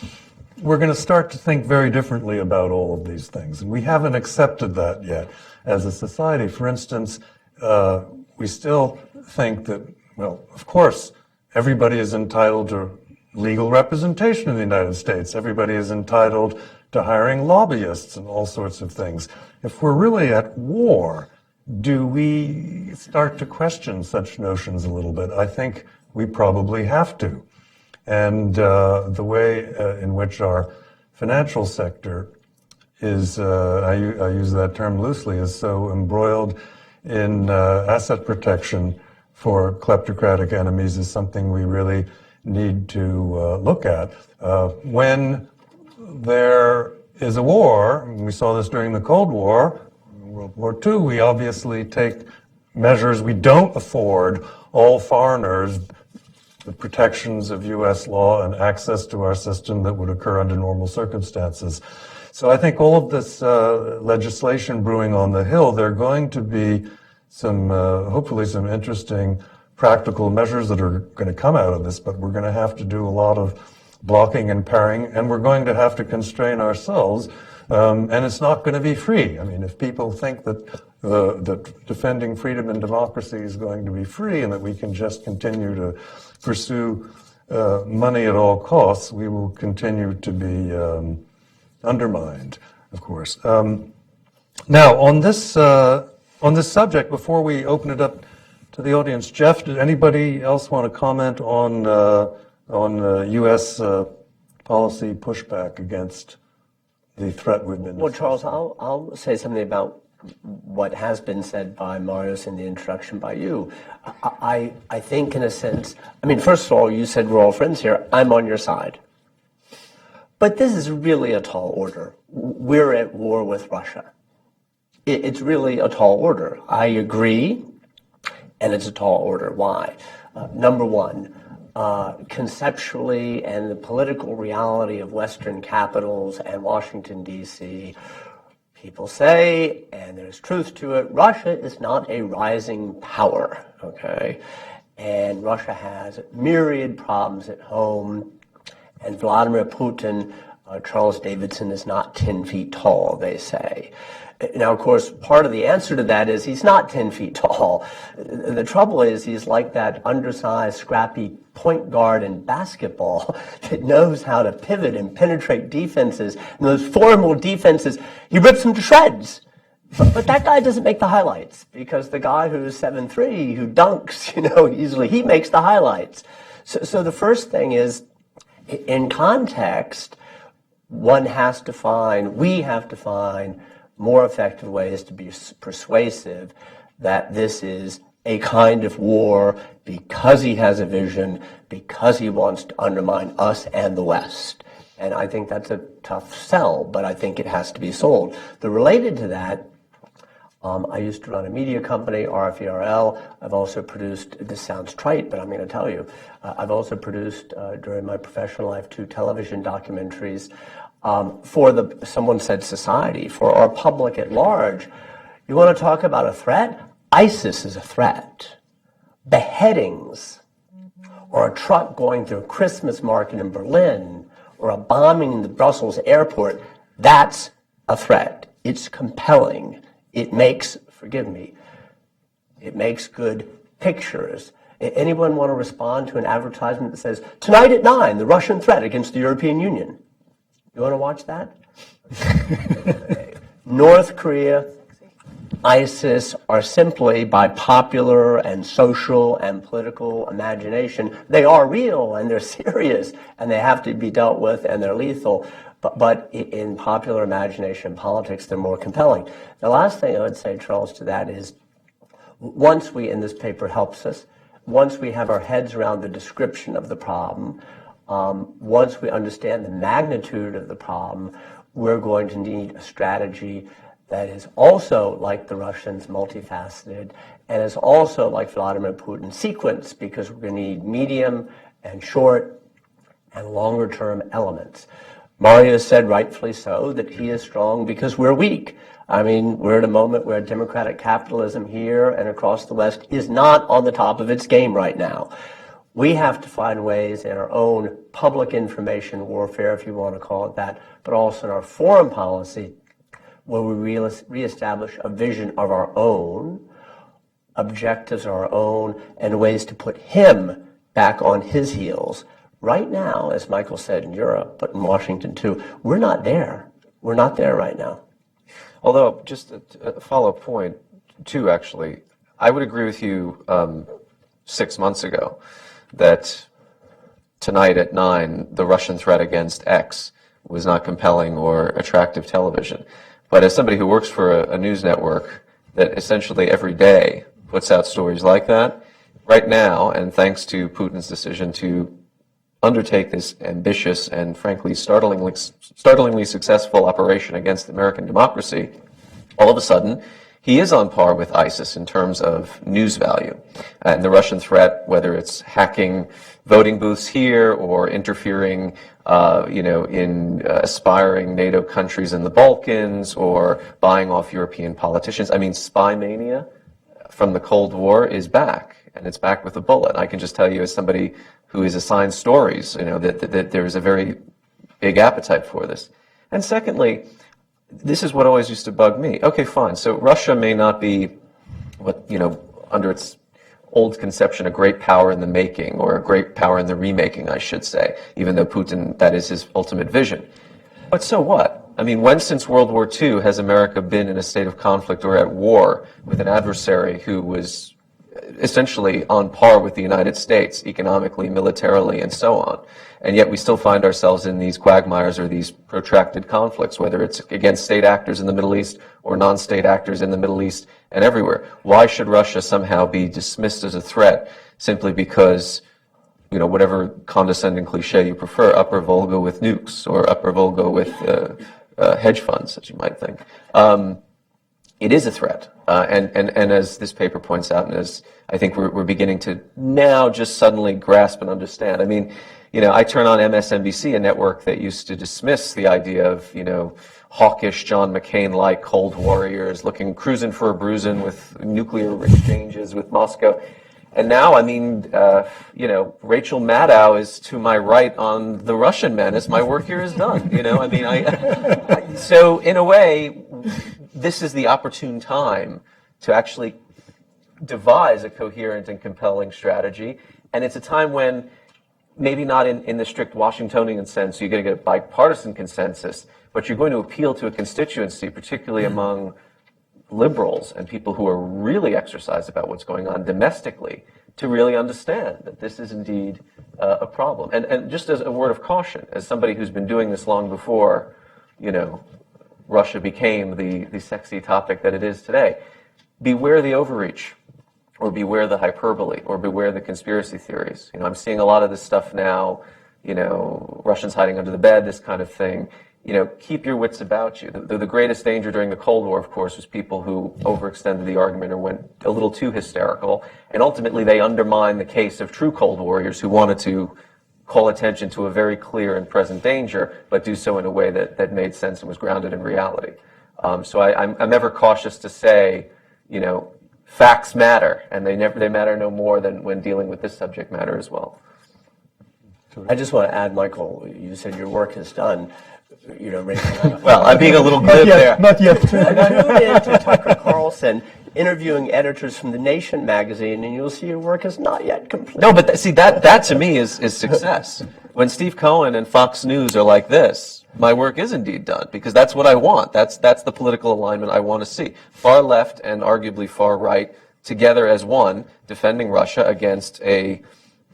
we're going to start to think very differently about all of these things. And we haven't accepted that yet as a society. For instance, we still think that, well, of course, everybody is entitled to legal representation in the United States. Everybody is entitled to hiring lobbyists and all sorts of things. If we're really at war, do we start to question such notions a little bit? I think we probably have to. And the way in which our financial sector is, I use that term loosely, is so embroiled in asset protection for kleptocratic enemies is something we really need to look at. When there is a war, and we saw this during the Cold War, World War II, we obviously take measures. We don't afford all foreigners the protections of U.S. law and access to our system that would occur under normal circumstances. So I think all of this legislation brewing on the Hill, there are going to be some, hopefully some interesting practical measures that are going to come out of this, but we're going to have to do a lot of blocking and parrying, and we're going to have to constrain ourselves, and it's not going to be free. I mean, if people think that defending freedom and democracy is going to be free and that we can just continue to pursue money at all costs, we will continue to be undermined, of course. Now, on this subject, before we open it up to the audience, Jeff, did anybody else want to comment on U.S. policy pushback against the threat we've been?
Well, Charles, I'll say something about what has been said by Marius in the introduction by you. I think, in a sense, I mean, first of all, you said we're all friends here. I'm on your side. But this is really a tall order. We're at war with Russia. It's really a tall order. I agree, and it's a tall order. Why? Number one, conceptually and the political reality of Western capitals and Washington, D.C., people say, and there's truth to it, Russia is not a rising power, okay? And Russia has myriad problems at home, and Vladimir Putin, Charles Davidson, is not 10 feet tall, they say. Now, of course, part of the answer to that is he's not 10 feet tall. The trouble is he's like that undersized, scrappy point guard in basketball that knows how to pivot and penetrate defenses. And those formal defenses, he rips them to shreds. But that guy doesn't make the highlights, because the guy who's 7'3", who dunks, easily, he makes the highlights. So the first thing is, in context, we have to find more effective ways to be persuasive that this is a kind of war because he has a vision, because he wants to undermine us and the West. And I think that's a tough sell, but I think it has to be sold. Related to that, I used to run a media company, RFERL. I've also produced, this sounds trite, but I'm going to tell you, I've also produced, during my professional life, 2 television documentaries for someone said society, for our public at large. You want to talk about a threat? ISIS is a threat. Beheadings, or a truck going through a Christmas market in Berlin, or a bombing in the Brussels airport, that's a threat. It's compelling. It makes, it makes good pictures. Anyone want to respond to an advertisement that says, tonight at 9, the Russian threat against the European Union? You want to watch that? North Korea, ISIS are simply, by popular and social and political imagination, they are real and they're serious and they have to be dealt with and they're lethal. But in popular imagination and politics, they're more compelling. The last thing I would say, Charles, to that is, once we, and this paper helps us, once we have our heads around the description of the problem, once we understand the magnitude of the problem, we're going to need a strategy that is also, like the Russians, multifaceted, and is also, like Vladimir Putin, sequenced, because we're going to need medium and short and longer-term elements. Marius said, rightfully so, that he is strong because we're weak. I mean, we're at a moment where democratic capitalism here and across the West is not on the top of its game right now. We have to find ways in our own public information warfare, if you want to call it that, but also in our foreign policy, where we reestablish a vision of our own, objectives of our own, and ways to put him back on his heels. Right now, as Michael said, in Europe, but in Washington too, we're not there. We're not there right now.
Although, just a follow-up point, too, actually, I would agree with you 6 months ago that tonight at 9, the Russian threat against X was not compelling or attractive television. But as somebody who works for a news network that essentially every day puts out stories like that, right now, and thanks to Putin's decision to undertake this ambitious and frankly startlingly successful operation against American democracy, all of a sudden he is on par with ISIS in terms of news value. And the Russian threat, whether it's hacking voting booths here or interfering in aspiring NATO countries in the Balkans or buying off European politicians. I mean, spy mania from the Cold War is back, and it's back with a bullet. I can just tell you, as somebody who is assigned stories, that there's a very big appetite for this. And secondly, this is what always used to bug me. Okay, fine. So Russia may not be under its old conception, a great power in the making, or a great power in the remaking, I should say, even though Putin, that is his ultimate vision. But so what? I mean, when since World War II has America been in a state of conflict or at war with an adversary who was essentially on par with the United States economically, militarily, and so on? And yet we still find ourselves in these quagmires or these protracted conflicts, whether it's against state actors in the Middle East or non-state actors in the Middle East and everywhere. Why should Russia somehow be dismissed as a threat simply because, whatever condescending cliche you prefer, Upper Volga with nukes or Upper Volga with hedge funds, as you might think? it is a threat. And as this paper points out, and as I think we're beginning to now just suddenly grasp and understand. I mean, I turn on MSNBC, a network that used to dismiss the idea of, hawkish John McCain-like Cold Warriors cruising for a bruising with nuclear exchanges with Moscow. And now, I mean, Rachel Maddow is to my right on the Russian menace. My work here is done. I mean, so in a way, this is the opportune time to actually devise a coherent and compelling strategy. And it's a time when, maybe not in the strict Washingtonian sense, you're going to get a bipartisan consensus, but you're going to appeal to a constituency, particularly among liberals and people who are really exercised about what's going on domestically, to really understand that this is indeed a problem. And just as a word of caution, as somebody who's been doing this long before, Russia became the sexy topic that it is today, beware the overreach, or beware the hyperbole, or beware the conspiracy theories. I'm seeing a lot of this stuff now, Russians hiding under the bed, this kind of thing. Keep your wits about you. The greatest danger during the Cold War, of course, was people who overextended the argument or went a little too hysterical, and ultimately they undermined the case of true Cold Warriors who wanted to call attention to a very clear and present danger, but do so in a way that made sense and was grounded in reality. So I'm ever cautious to say, facts matter, and they matter no more than when dealing with this subject matter as well.
I just want to add, Michael, you said your work is done.
Well, I'm being a little glib there.
Not yet.
I moved into Tucker Carlson, interviewing editors from The Nation magazine, and you'll see your work is not yet complete.
No, but see, that to me is success. When Steve Cohen and Fox News are like this, my work is indeed done, because that's what I want. That's the political alignment I want to see. Far left and arguably far right together as one, defending Russia against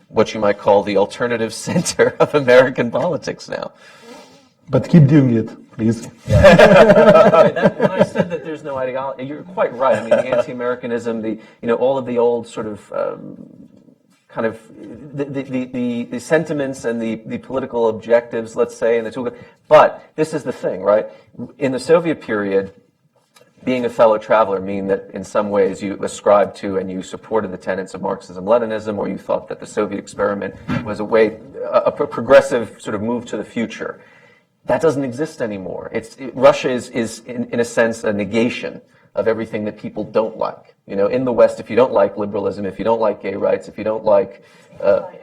what you might call the alternative center of American politics now.
But keep doing it, please.
When I said that there's no ideology, you're quite right. I mean, the anti-Americanism, all of the old sort of kind of the sentiments and the political objectives, let's say, and the two. But this is the thing, right? In the Soviet period, being a fellow traveler mean that in some ways you ascribed to and you supported the tenets of Marxism-Leninism, or you thought that the Soviet experiment was a progressive sort of move to the future. That doesn't exist anymore. Russia is in a sense a negation of everything that people don't like. In the West, if you don't like liberalism, if you don't like gay rights, if you don't like,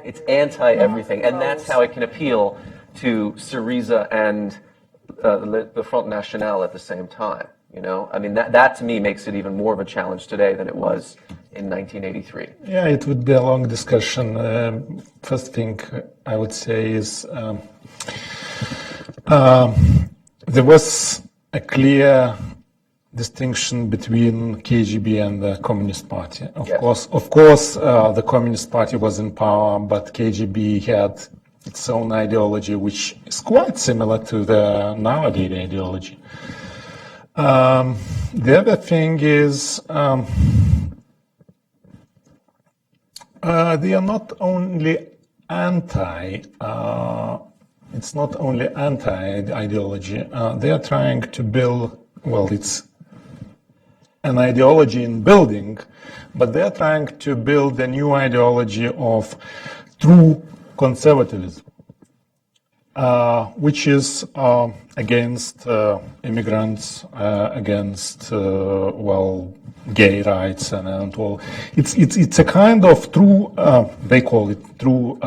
it's anti-everything, and that's how it can appeal to Syriza and the Front National at the same time. I mean, that to me makes it even more of a challenge today than it was in 1983.
Yeah, it would be a long discussion. First thing I would say is there was a clear distinction between KGB and the Communist Party. Of course, the Communist Party was in power, but KGB had its own ideology, which is quite similar to the nowadays ideology. The other thing is they are not only it's not only anti-ideology. They are trying to build, it's an ideology in building, but they are trying to build a new ideology of true conservatism, which is against immigrants, against gay rights and all. It's a kind of true. They call it true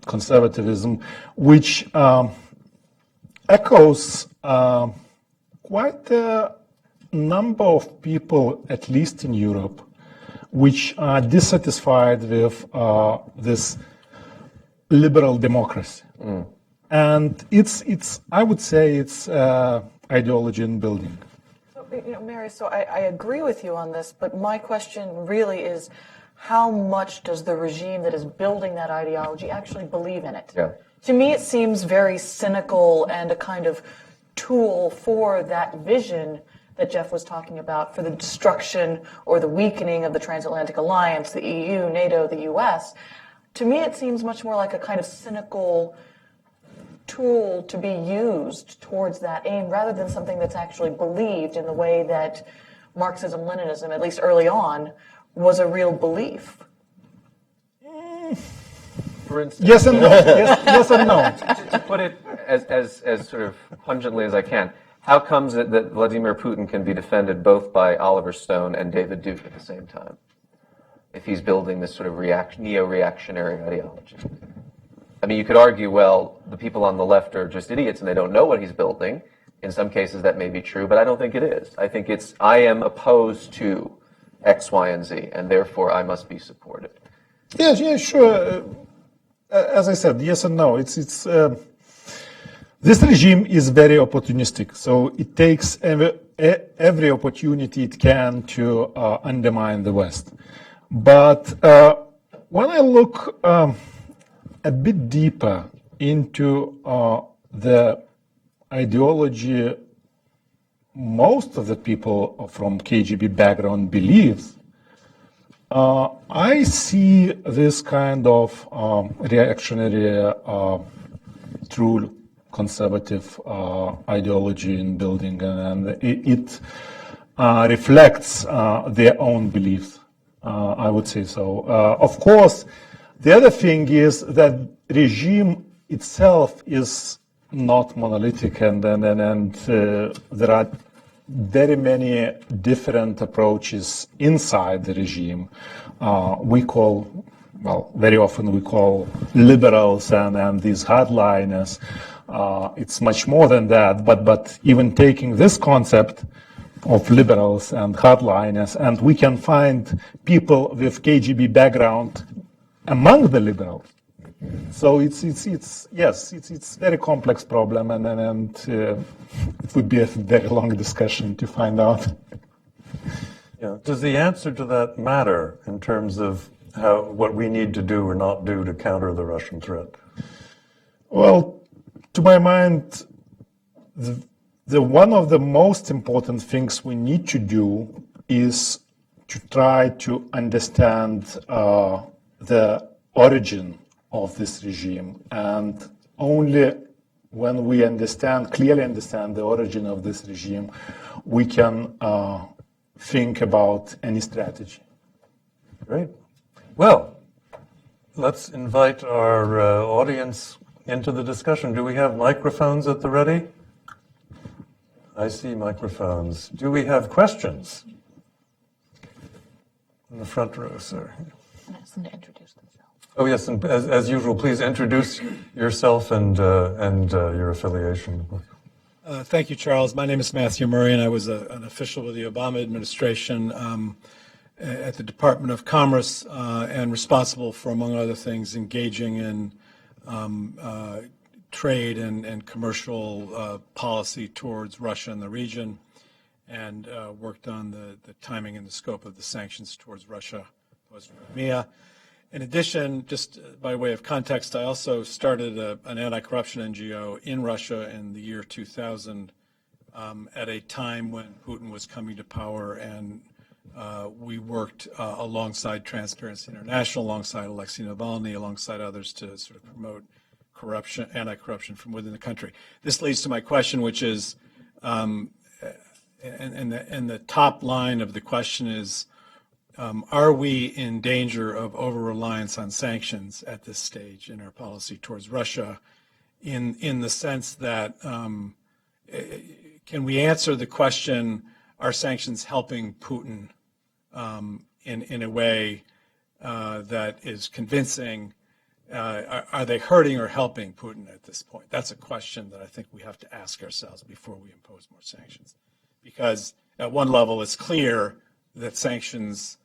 conservatism, which echoes quite a number of people, at least in Europe, which are dissatisfied with this liberal democracy. And it's I would say it's ideology in building.
Marius, so I agree with you on this, but my question really is, how much does the regime that is building that ideology actually believe in it?
Yeah.
To me, it seems very cynical and a kind of tool for that vision that Jeff was talking about, for the destruction or the weakening of the transatlantic alliance, the EU, NATO, the US. To me, it seems much more like a kind of cynical tool to be used towards that aim rather than something that's actually believed in the way that Marxism-Leninism, at least early on, was a real belief?
For instance,
Yes and no. Yes and no.
to put it as sort of pungently as I can, how comes it that Vladimir Putin can be defended both by Oliver Stone and David Duke at the same time, if he's building this sort of neo-reactionary ideology? I mean, you could argue, well, the people on the left are just idiots and they don't know what he's building. In some cases, that may be true, but I don't think it is. I think I am opposed to X, Y, and Z, and therefore I must be supported.
Yes, yeah, sure. As I said, yes and no. This regime is very opportunistic, so it takes every opportunity it can to undermine the West. But when I look a bit deeper into the ideology most of the people from KGB background believes, I see this kind of reactionary, true conservative ideology in building, and it reflects their own beliefs, I would say so. Of course, the other thing is that regime itself is not monolithic, and there are very many different approaches inside the regime. Very often we call liberals and these hardliners. It's much more than that, but even taking this concept of liberals and hardliners, and we can find people with KGB background among the liberals. So it's very complex problem, and it would be a very long discussion to find out.
Yeah. Does the answer to that matter in terms of what we need to do or not do to counter the Russian threat?
Well, to my mind, the one of the most important things we need to do is to try to understand the origin of this regime, and only when we clearly understand the origin of this regime, we can think about any strategy.
Great. Well, let's invite our audience into the discussion. Do we have microphones at the ready? I see microphones. Do we have questions? In the front row, sir.
Ask them to introduce themselves.
Oh, yes, and as usual, please introduce yourself and your affiliation.
Thank you, Charles. My name is Matthew Murray, and I was an official with the Obama administration at the Department of Commerce and responsible for, among other things, engaging in trade and commercial policy towards Russia and the region, and worked on the timing and the scope of the sanctions towards Russia post-Crimea. In addition, just by way of context, I also started an anti-corruption NGO in Russia in the year 2000 at a time when Putin was coming to power, and we worked alongside Transparency International, alongside Alexei Navalny, alongside others to sort of promote corruption, anti-corruption from within the country. This leads to my question, which is, and the top line of the question is, are we in danger of over-reliance on sanctions at this stage in our policy towards Russia, in the sense that can we answer the question, are sanctions helping Putin in a way that is convincing? Are they hurting or helping Putin at this point? That's a question that I think we have to ask ourselves before we impose more sanctions. Because at one level, it's clear that sanctions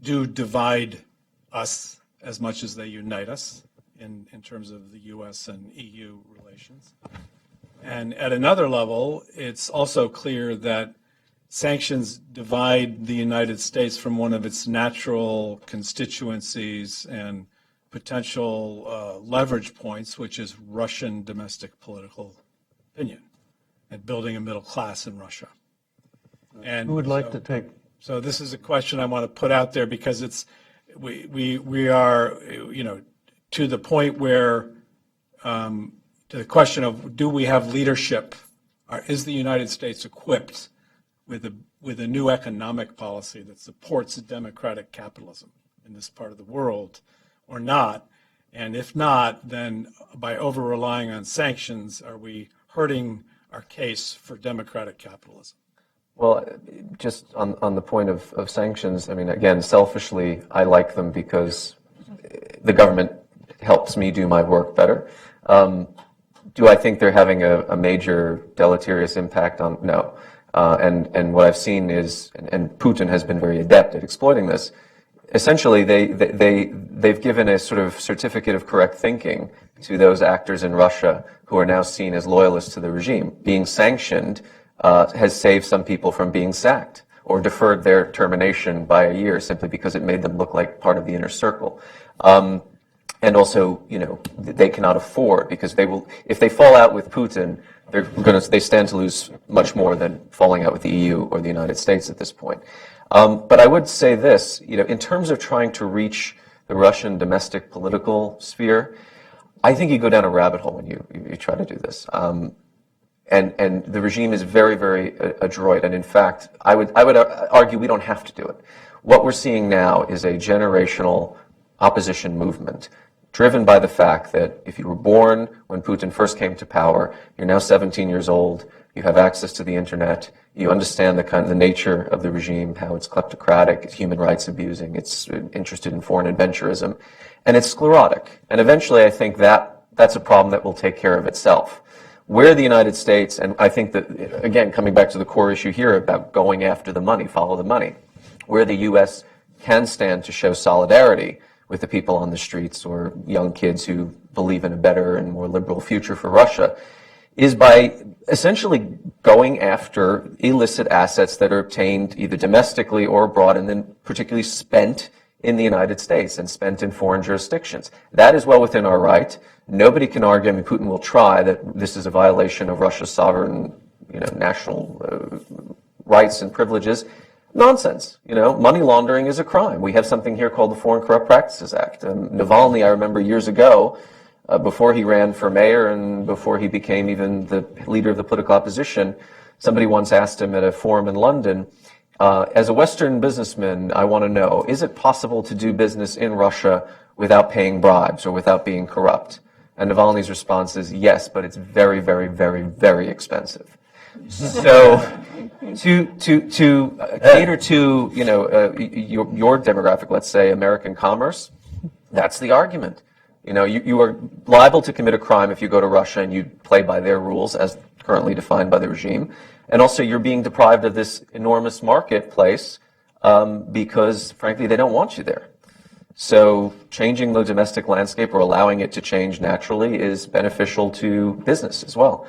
do divide us as much as they unite us in terms of the U.S. and EU relations. And at another level, it's also clear that sanctions divide the United States from one of its natural constituencies and potential leverage points, which is Russian domestic political opinion and building a middle class in Russia. And
who would like to take?
So this is a question I want to put out there because it's we are, to the point where to to the question of do we have leadership? Is the United States equipped with a new economic policy that supports democratic capitalism in this part of the world or not? And if not, then by over-relying on sanctions, are we hurting our case for democratic capitalism?
Well, just on the point of sanctions, I mean, again, selfishly, I like them because the government helps me do my work better. Do I think they're having a major deleterious impact on? No. And what I've seen is, and Putin has been very adept at exploiting this. Essentially, they've given a sort of certificate of correct thinking to those actors in Russia who are now seen as loyalists to the regime. Being sanctioned has saved some people from being sacked or deferred their termination by a year simply because it made them look like part of the inner circle. And also, they cannot afford, because if they fall out with Putin, they stand to lose much more than falling out with the EU or the United States at this point. But I would say this, in terms of trying to reach the Russian domestic political sphere, I think you go down a rabbit hole when you try to do this. And the regime is very, very adroit. And in fact, I would argue we don't have to do it. What we're seeing now is a generational opposition movement driven by the fact that if you were born when Putin first came to power, you're now 17 years old, you have access to the internet, you understand the nature of the regime, how it's kleptocratic, it's human rights abusing, it's interested in foreign adventurism, and it's sclerotic. And eventually I think that's a problem that will take care of itself. Where the United States, and I think that, again, coming back to the core issue here about going after the money, follow the money, where the U.S. can stand to show solidarity with the people on the streets or young kids who believe in a better and more liberal future for Russia, is by essentially going after illicit assets that are obtained either domestically or abroad and then particularly spent in the United States and spent in foreign jurisdictions. That is well within our right. Nobody can argue, I mean, Putin will try, that this is a violation of Russia's sovereign, national rights and privileges. Nonsense. Money laundering is a crime. We have something here called the Foreign Corrupt Practices Act. Navalny, I remember years ago, before he ran for mayor and before he became even the leader of the political opposition, somebody once asked him at a forum in London, as a Western businessman, I want to know, is it possible to do business in Russia without paying bribes or without being corrupt? And Navalny's response is yes, but it's very, very, very, very expensive. So to cater to your demographic, let's say American commerce, that's the argument. You are liable to commit a crime if you go to Russia and you play by their rules as currently defined by the regime, and also you're being deprived of this enormous marketplace because frankly they don't want you there. So changing the domestic landscape or allowing it to change naturally is beneficial to business as well.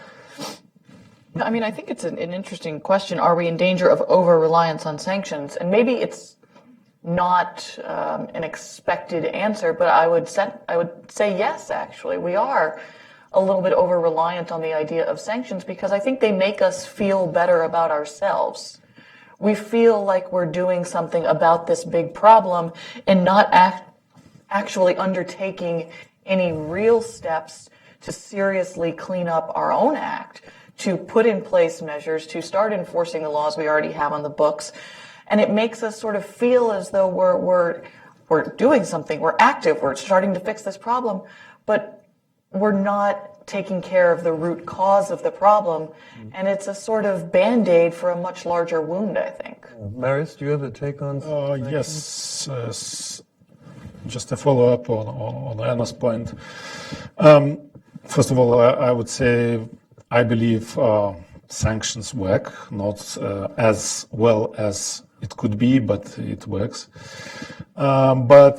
I mean, I think it's an interesting question. Are we in danger of over-reliance on sanctions? And maybe it's not an expected answer, but I would say yes, actually. We are a little bit over-reliant on the idea of sanctions because I think they make us feel better about ourselves. We feel like we're doing something about this big problem and not actually undertaking any real steps to seriously clean up our own act, to put in place measures, to start enforcing the laws we already have on the books. And it makes us sort of feel as though we're doing something, we're active, we're starting to fix this problem, but we're not taking care of the root cause of the problem. And it's a sort of Band-Aid for a much larger wound, I think.
Marius, do you have a take on?
Yes. Just a follow-up on Anna's point. First of all, I would say I believe sanctions work, not as well as it could be, but it works. But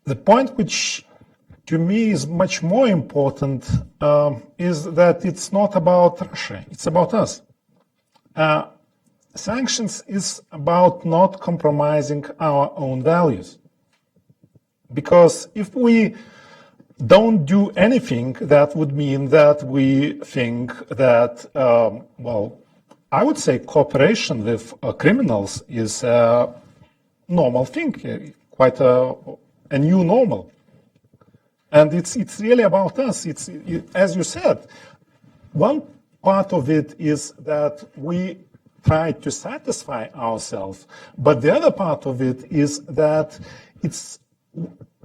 the point which to me is much more important is that it's not about Russia, it's about us. Sanctions is about not compromising our own values. Because if we don't do anything, that would mean that we think that, I would say cooperation with criminals is a normal thing, quite a new normal. And it's really about us. As you said, one part of it is that we try to satisfy ourselves, but the other part of it is that it's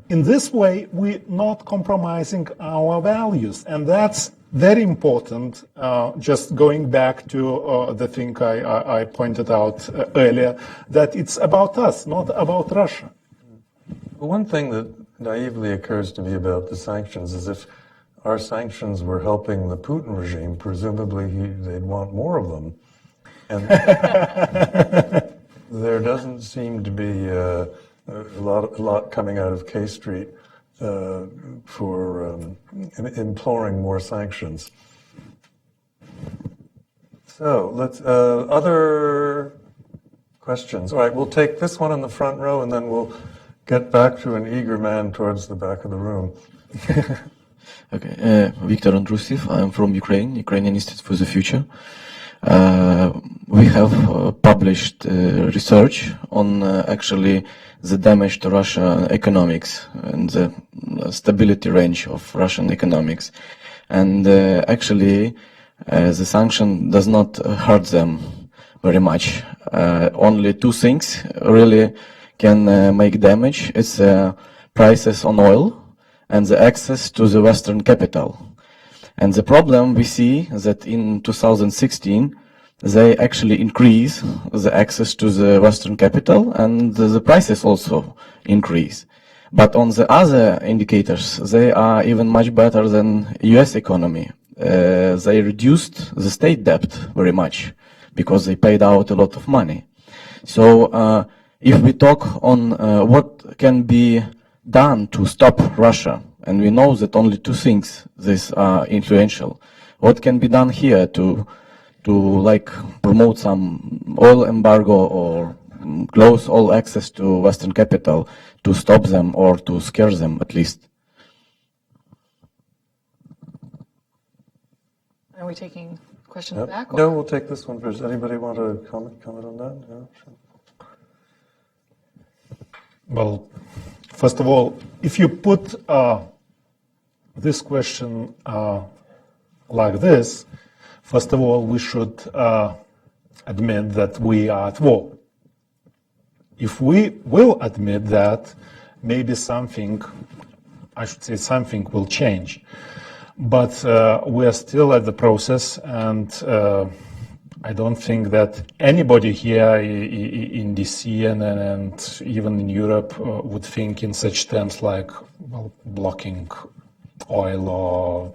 in this way we're not compromising our values, and that's very important. Just going back to the thing I pointed out earlier, that it's about us, not about Russia.
Well, one thing that naively occurs to me about the sanctions is if our sanctions were helping the Putin regime, presumably they'd want more of them. And there doesn't seem to be a lot coming out of K Street for imploring more sanctions. So let's other questions. All right, we'll take this one in the front row, and then we'll get back to an eager man towards the back of the room.
Okay, Viktor Andrusev. I'm from Ukraine, Ukrainian Institute for the Future. We have published research on actually the damage to Russian economics and the stability range of Russian economics. And actually, the sanction does not hurt them very much. Only two things really can make damage. It's prices on oil and the access to the Western capital. And the problem we see that in 2016, they actually increase the access to the Western capital and the prices also increase. But on the other indicators, they are even much better than US economy. They reduced the state debt very much because they paid out a lot of money. So if we talk on what can be done to stop Russia, and we know that only two things this are influential. What can be done here to like promote some oil embargo or close all access to Western capital to stop them or to scare them at least?
Are we taking questions back?
No, we'll take this one first. Anybody want to comment on that? No? Sure.
Well, first of all, if you put this question like this, first of all, we should admit that we are at war. If we will admit that, maybe something will change. But we are still at the process, and I don't think that anybody here in DC and even in Europe would think in such terms like, well, blocking oil or.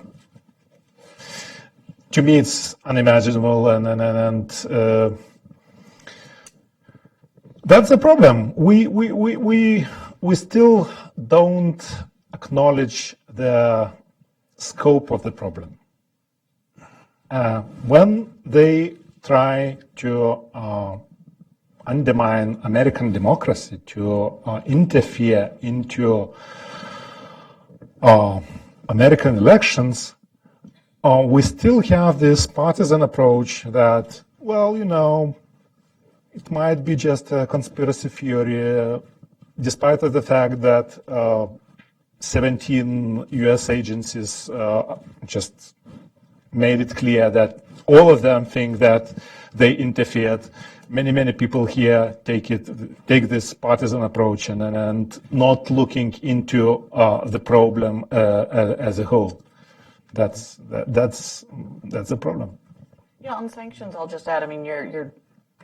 To me, it's unimaginable, and that's the problem. We still don't acknowledge the scope of the problem. When they try to undermine American democracy, to interfere into American elections, we still have this partisan approach that, well, it might be just a conspiracy theory, despite of the fact that 17 US agencies just made it clear that all of them think that they interfered. Many people here take this partisan approach and not looking into the problem as a whole. That's the problem.
Yeah, on sanctions, I'll just add, I mean, you're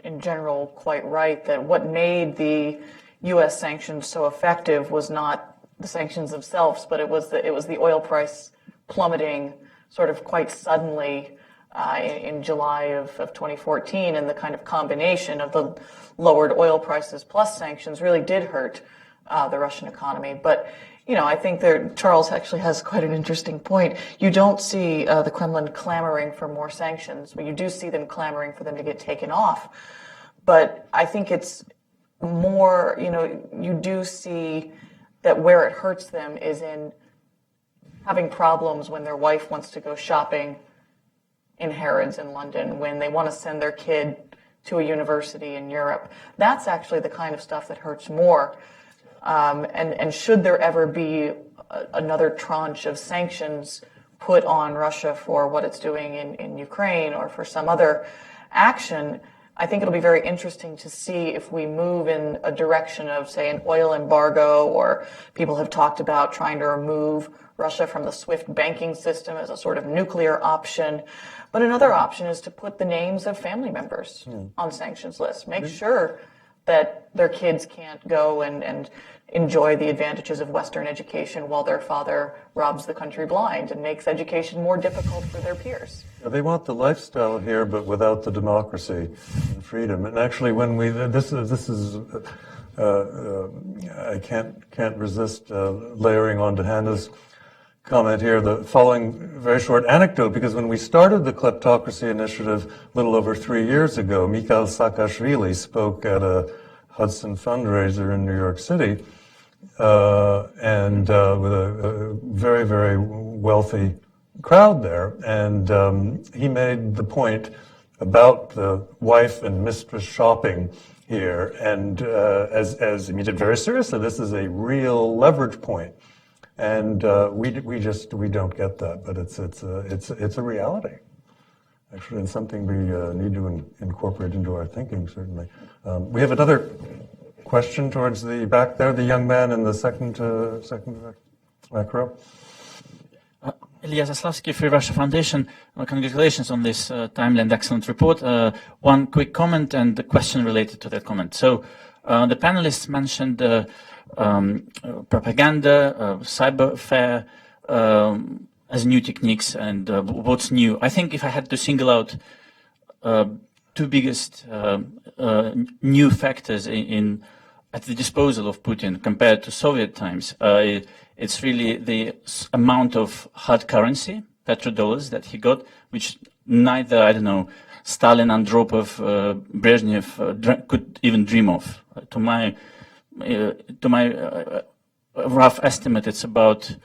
in general quite right that what made the U.S. sanctions so effective was not the sanctions themselves, but it was the oil price plummeting sort of quite suddenly in July of 2014, and the kind of combination of the lowered oil prices plus sanctions really did hurt the Russian economy. But I think Charles actually has quite an interesting point. You don't see the Kremlin clamoring for more sanctions, but you do see them clamoring for them to get taken off. But I think it's more, you do see that where it hurts them is in having problems when their wife wants to go shopping in Harrods in London, when they want to send their kid to a university in Europe. That's actually the kind of stuff that hurts more And should there ever be another tranche of sanctions put on Russia for what it's doing in Ukraine or for some other action, I think it'll be very interesting to see if we move in a direction of, say, an oil embargo, or people have talked about trying to remove Russia from the SWIFT banking system as a sort of nuclear option. But another option is to put the names of family members on sanctions lists. Make sure that their kids can't go and enjoy the advantages of Western education while their father robs the country blind and makes education more difficult for their peers.
They want the lifestyle here, but without the democracy and freedom. And actually, when I can't resist layering onto Hannah's comment here the following very short anecdote, because when we started the Kleptocracy Initiative a little over 3 years ago, Mikhail Saakashvili spoke at a Hudson fundraiser in New York City, and with a very, very wealthy crowd there. And he made the point about the wife and mistress shopping here, and as he did very seriously, this is a real leverage point. And we don't get that, but it's a reality, actually, and something we need to incorporate into our thinking, certainly. We have another question towards the back there, the young man in the second back row.
Elias Zaslavsky, Free Russia Foundation. Congratulations on this timely and excellent report. One quick comment and a question related to that comment. So the panelists mentioned propaganda, cyberfare as new techniques and what's new. I think if I had to single out two biggest new factors at the disposal of Putin compared to Soviet times, it's really the amount of hard currency, petrodollars, that he got, which neither, I don't know, Stalin, Andropov, Brezhnev could even dream of. To my rough estimate, it's about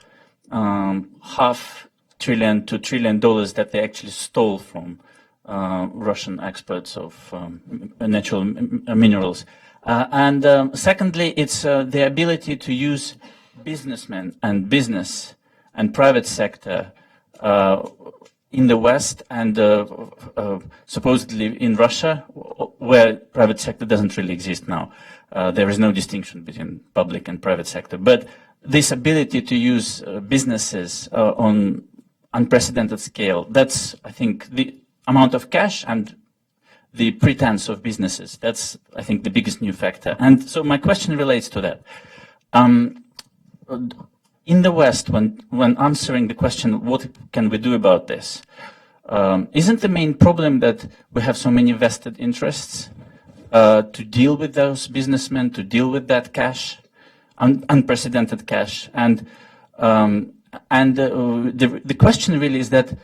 $500 billion to $1 trillion that they actually stole from Russian experts of natural minerals. And secondly, it's the ability to use businessmen and business and private sector in the West and supposedly in Russia, where private sector doesn't really exist now. There is no distinction between public and private sector. But this ability to use businesses on unprecedented scale, that's, I think, the amount of cash and the pretense of businesses. That's, I think, the biggest new factor. And so my question relates to that. In the West, when answering the question, what can we do about this? Isn't the main problem that we have so many vested interests to deal with those businessmen, to deal with that cash, unprecedented cash? And the question really is that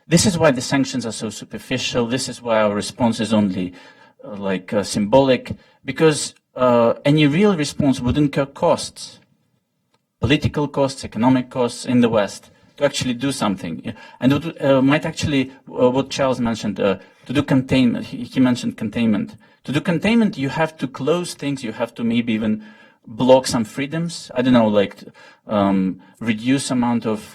this is why the sanctions are so superficial. This is why our response is only symbolic, because any real response would incur costs, political costs, economic costs in the West to actually do something. And it might actually, what Charles mentioned, to do containment, he mentioned containment. To do containment, you have to close things, you have to maybe even block some freedoms. I don't know, reduce amount of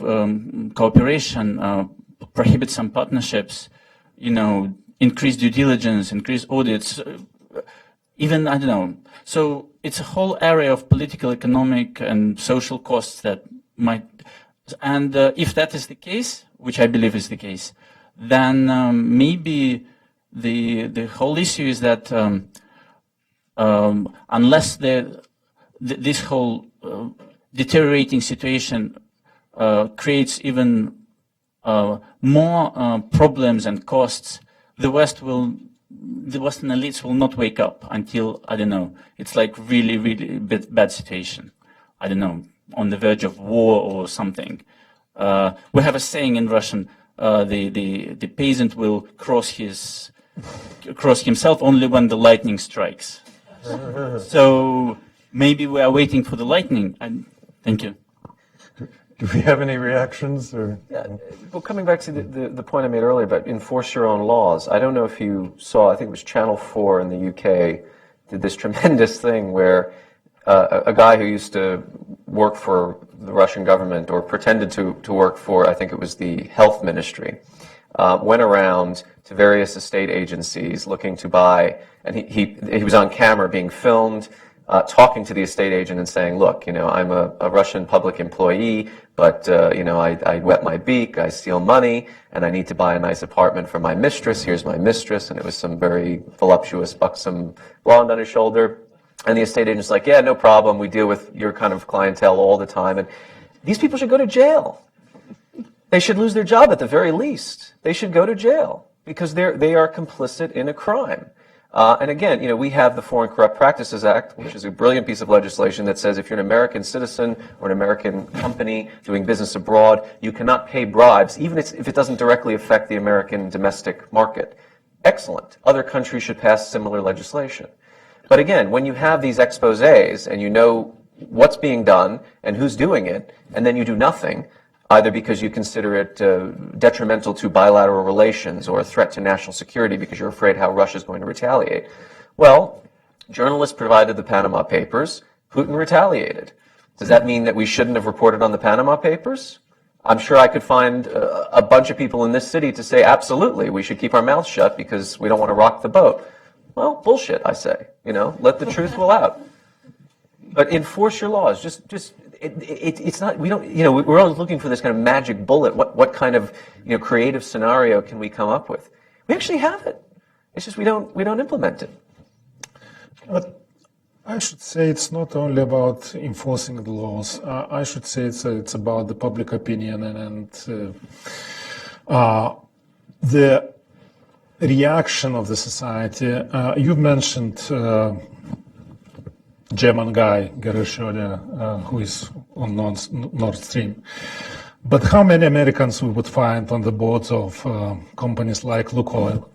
cooperation, prohibit some partnerships, increase due diligence, increase audits, even, I don't know. So it's a whole area of political, economic, and social costs that might, and if that is the case, which I believe is the case, then maybe the whole issue is that unless this whole deteriorating situation creates even more problems and costs, the Western elites will not wake up until, I don't know, it's like really, really bad situation. I don't know, on the verge of war or something. We have a saying in Russian, the peasant will cross himself only when the lightning strikes. So maybe we are waiting for the lightning. Thank you.
Do we have any reactions? Or?
Yeah. Well, coming back to the point I made earlier about enforce your own laws, I don't know if you saw, I think it was Channel 4 in the UK did this tremendous thing where a guy who used to work for the Russian government or pretended to work for, I think it was the health ministry, went around to various estate agencies looking to buy, and he was on camera being filmed, talking to the estate agent and saying, look, I'm a Russian public employee, but, I wet my beak, I steal money, and I need to buy a nice apartment for my mistress. Here's my mistress. And it was some very voluptuous, buxom blonde on his shoulder. And the estate agent's like, yeah, no problem. We deal with your kind of clientele all the time. And these people should go to jail. They should lose their job at the very least. They should go to jail because they are complicit in a crime. And again, we have the Foreign Corrupt Practices Act, which is a brilliant piece of legislation that says if you're an American citizen or an American company doing business abroad, you cannot pay bribes, even if it doesn't directly affect the American domestic market. Excellent. Other countries should pass similar legislation. But again, when you have these exposés and you know what's being done and who's doing it, and then you do nothing, either because you consider it detrimental to bilateral relations or a threat to national security because you're afraid how Russia's going to retaliate. Well, journalists provided the Panama Papers. Putin retaliated. Does that mean that we shouldn't have reported on the Panama Papers? I'm sure I could find a bunch of people in this city to say, absolutely, we should keep our mouths shut because we don't want to rock the boat. Well, bullshit, I say. Let the truth will out. But enforce your laws. It's not, we don't, we're always looking for this kind of magic bullet. What kind of, creative scenario can we come up with? We actually have it. It's just we don't implement it.
But I should say it's not only about enforcing the laws. I should say it's about the public opinion and the reaction of the society. You mentioned German guy, Gerrit earlier, who is on Nord Stream. But how many Americans we would find on the boards of companies like Lukoil?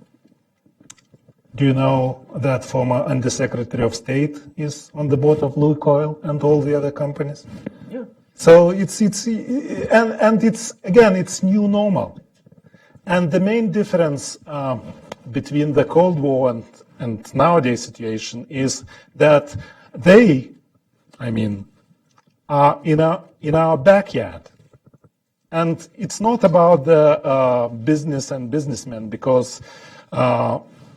Do you know that former Undersecretary of State is on the board of Lukoil and all the other companies?
Yeah.
So it's new normal. And the main difference between the Cold War and nowadays situation is that they, are in our backyard. And it's not about the business and businessmen because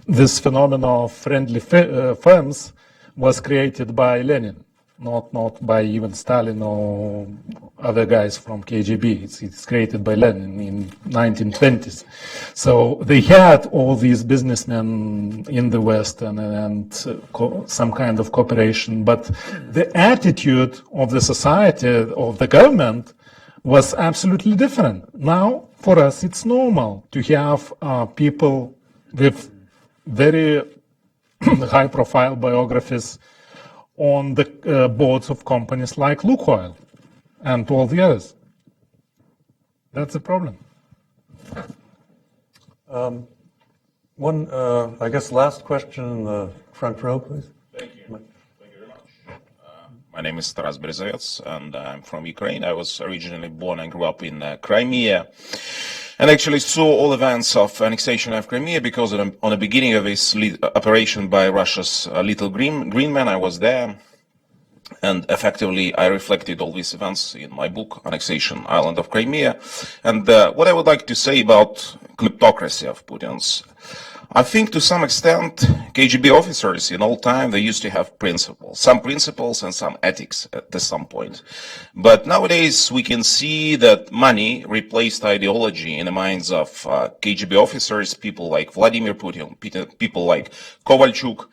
this phenomenon of friendly firms was created by Lenin, not by even Stalin or other guys from KGB. It's created by Lenin in 1920s. So they had all these businessmen in the West and some kind of cooperation, but the attitude of the society, of the government, was absolutely different. Now, for us, it's normal to have people with very high-profile biographies on the boards of companies like Lukoil and all the others. That's the problem.
One, I guess, last question in the front row, please.
Thank you. Thank you very much. My name is Taras Berezovets, and I'm from Ukraine. I was originally born and grew up in Crimea, and actually saw all events of annexation of Crimea because on the beginning of this operation by Russia's Little Green Man, I was there. And effectively, I reflected all these events in my book, Annexation Island of Crimea. And what I would like to say about kleptocracy of Putin's, I think to some extent, KGB officers in all time, they used to have principles, some principles and some ethics at some point. But nowadays, we can see that money replaced ideology in the minds of KGB officers, people like Vladimir Putin, people like Kovalchuk,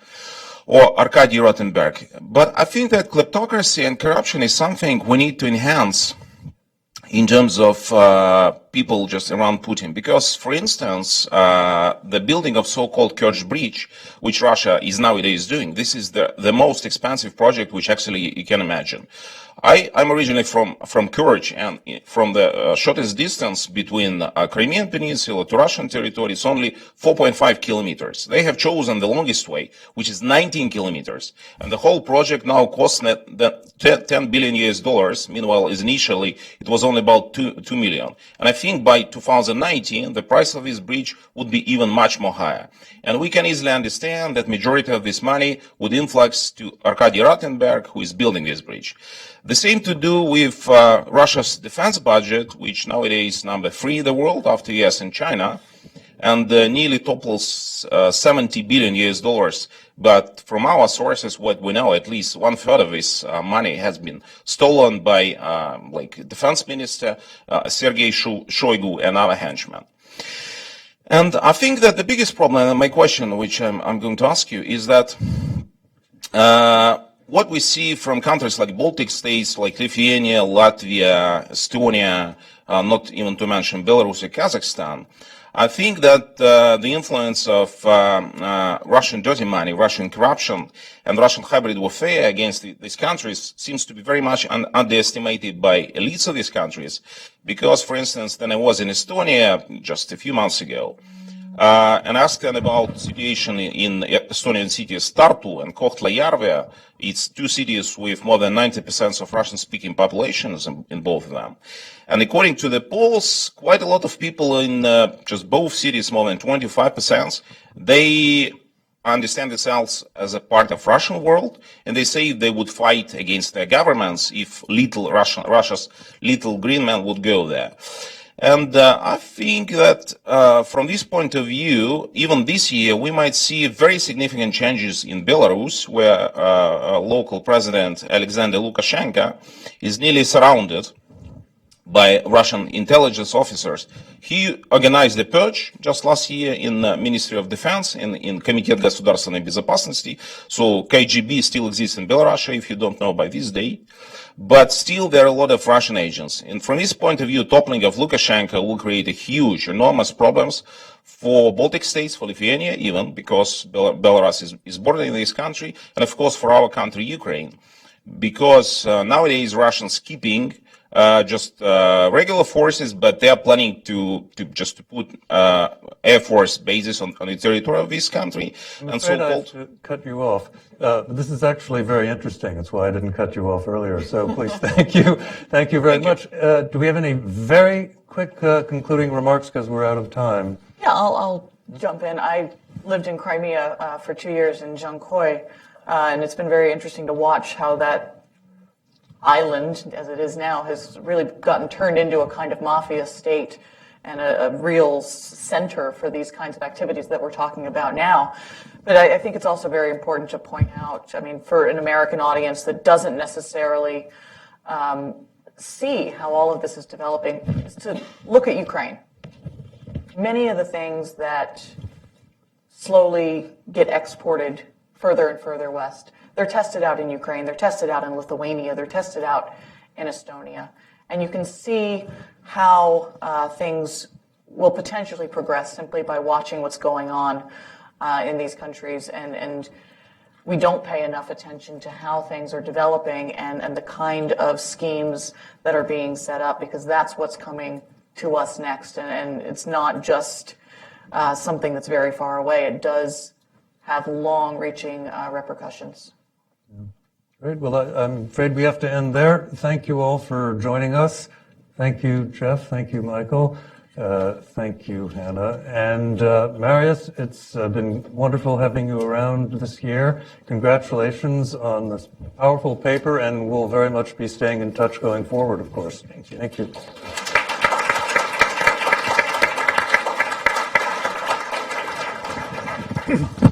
or Arkady Rotenberg. But I think that kleptocracy and corruption is something we need to enhance in terms of people just around Putin. Because, for instance, the building of so-called Kerch Bridge, which Russia is nowadays doing, this is the most expensive project which actually you can imagine. I'm originally from Kerch, and from the shortest distance between Crimean Peninsula to Russian territory is only 4.5 kilometers. They have chosen the longest way, which is 19 kilometers. And the whole project now costs $10 billion US. Meanwhile, initially, it was only about 2 million. And I think by 2019, the price of this bridge would be even much more higher. And we can easily understand that majority of this money would influx to Arkady Rottenberg, who is building this bridge. The same to do with Russia's defense budget, which nowadays number 3 in the world after US and China, and nearly topples $70 billion US. But from our sources, what we know, at least 1/3 of this money has been stolen by, like Defense Minister Sergei Shoigu and other henchmen. And I think that the biggest problem, and my question, which I'm going to ask you, is that what we see from countries like Baltic states, like Lithuania, Latvia, Estonia, not even to mention Belarus or Kazakhstan, I think that the influence of Russian dirty money, Russian corruption, and Russian hybrid warfare against these countries seems to be very much underestimated by elites of these countries. Because, for instance, when I was in Estonia just a few months ago, and asked them about the situation in Estonian cities Tartu and Kohtla-Järve. It's 2 cities with more than 90% of Russian-speaking populations in both of them. And according to the polls, quite a lot of people in just both cities, more than 25%, they understand themselves as a part of Russian world, and they say they would fight against their governments if Russia's little green man would go there. And I think that from this point of view, even this year, we might see very significant changes in Belarus, where local president Alexander Lukashenko is nearly surrounded by Russian intelligence officers. He organized a purge just last year in the Ministry of Defense, in Комитет государственной безопасности. So KGB still exists in Belarus, if you don't know by this day. But still, there are a lot of Russian agents. And from this point of view, toppling of Lukashenko will create a huge, enormous problems for Baltic states, for Lithuania even, because Belarus is bordering this country, and of course for our country, Ukraine. Because nowadays Russians keeping just regular forces, but they are planning to put air force bases on the territory of this country.
I'm afraid I have to cut you off. This is actually very interesting. That's why I didn't cut you off earlier. So please, thank you. Thank you very much. Do we have any very quick concluding remarks because we're out of time?
Yeah, I'll jump in. I lived in Crimea for 2 years in Zhangkoi, and it's been very interesting to watch how that island, as it is now, has really gotten turned into a kind of mafia state and a real center for these kinds of activities that we're talking about now. But I think it's also very important to point out, I mean, for an American audience that doesn't necessarily see how all of this is developing, is to look at Ukraine. Many of the things that slowly get exported further and further west, they're tested out in Ukraine, they're tested out in Lithuania, they're tested out in Estonia. And you can see how things will potentially progress simply by watching what's going on in these countries. And we don't pay enough attention to how things are developing and the kind of schemes that are being set up, because that's what's coming to us next. And it's not just something that's very far away. It does have long-reaching repercussions.
Great. Well, I'm afraid we have to end there. Thank you all for joining us. Thank you, Jeff. Thank you, Michael. Thank you, Hannah. And Marius, it's been wonderful having you around this year. Congratulations on this powerful paper, and we'll very much be staying in touch going forward, of course. Thank you. Thank you.